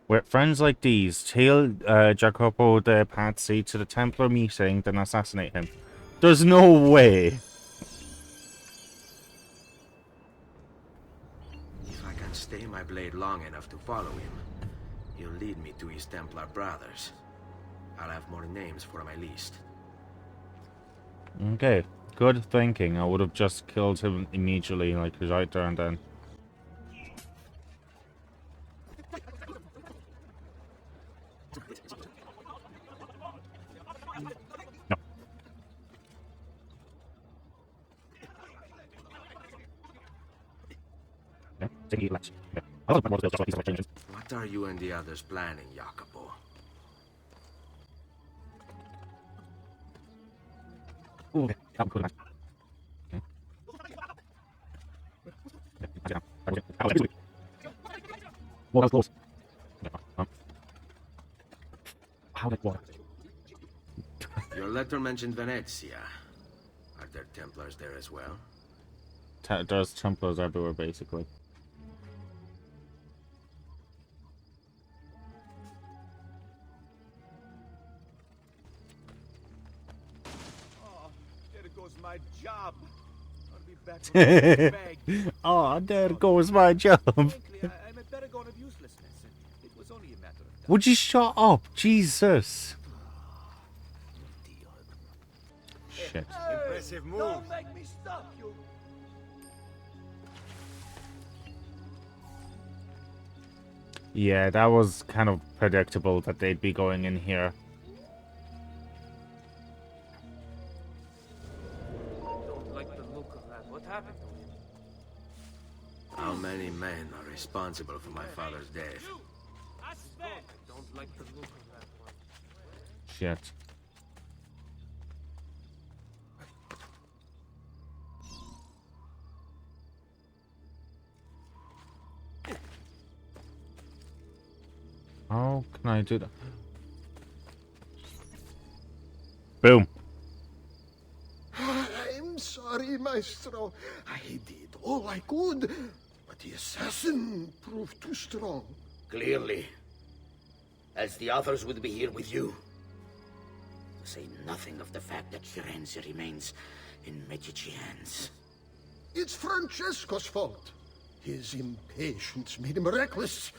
With friends like these, tail Jacopo de Pazzi to the Templar meeting, then assassinate him. There's no way! If I can stay my blade long enough to follow him, he'll lead me to his Templar brothers. I'll have more names for my list. Okay, good thinking. I would have just killed him immediately, like right there and then. No. Yeah, take it, let's. Yeah. What are you and the others planning, Jacopo? Ooh, okay. That would be nice. Okay. Well, that was close. How did water? Your letter mentioned Venezia. Are there Templars there as well? There's Templars everywhere, basically. goes my job. I'll be back with a bag. Oh, there goes my job. Frankly, I'm a paragon of uselessness, and it was only a matter of time. Would you shut up? Jesus. Shit. Impressive move. Don't make me stop you. Yeah, that was kind of predictable that they'd be going in here. Don't like the look of that. What happened to him? How many men are responsible for my father's death? I don't like the look of that one. Shit. How can I do that? Boom. I'm sorry, Maestro. I did all I could, but the assassin proved too strong. Clearly. As the others would be here with you. To say nothing of the fact that Firenze remains in Medici hands. It's Francesco's fault. His impatience made him reckless.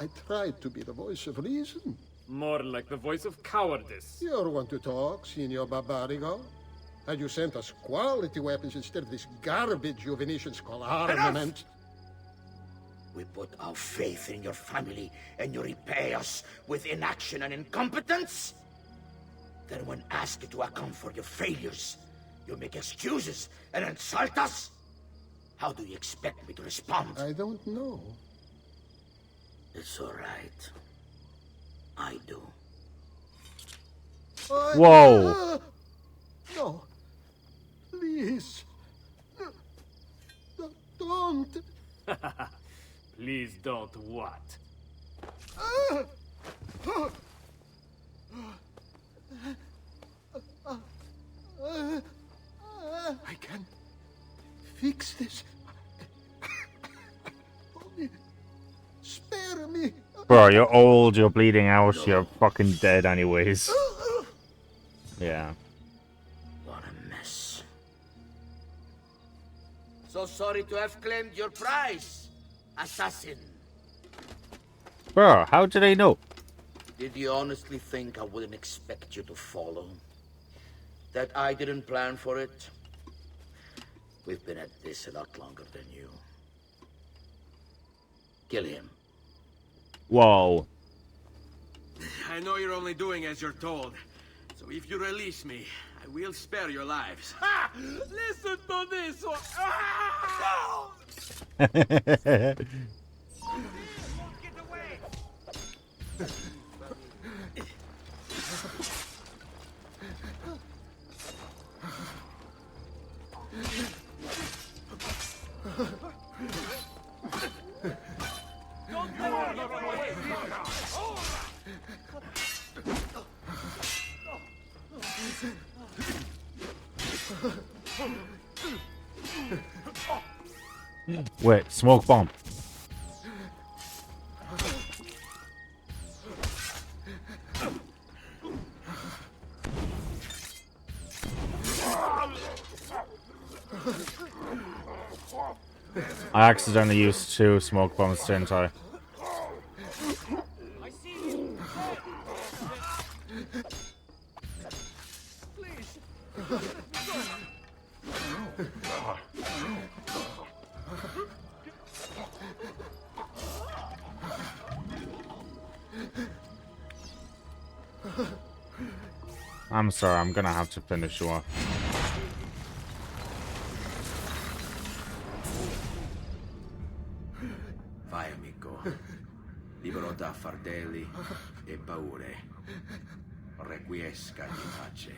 I tried to be the voice of reason. More like the voice of cowardice. You're one to talk, Signor Barbarigo. Had you sent us quality weapons instead of this garbage you Venetians call armament? We put our faith in your family, and you repay us with inaction and incompetence? Then when asked to account for your failures, you make excuses and insult us? How do you expect me to respond? I don't know. It's all right. I do. Whoa. No. Please. Don't. Please don't what? I can fix this. Only spare me. Bro, you're old, you're bleeding out, you're fucking dead anyways. Yeah. What a mess. So sorry to have claimed your prize, assassin. Bro, how did I know? Did you honestly think I wouldn't expect you to follow? That I didn't plan for it? We've been at this a lot longer than you. Kill him. Whoa. I know you're only doing as you're told. So if you release me, I will spare your lives. Ha! Listen to this one. Get away! Don't get away! Wait, smoke bomb. I accidentally used 2 smoke bombs, didn't I? I'm sorry, I'm gonna have to finish you off. Vai, amico. Libero da fardelli e paure. Requiesca in pace.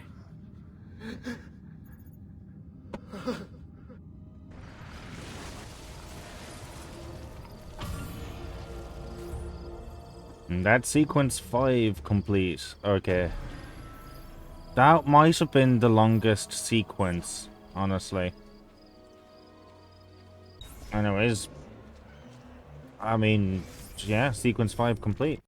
And that's sequence 5 complete. Okay. That might have been the longest sequence, honestly. Anyways. I mean, yeah, sequence 5 complete.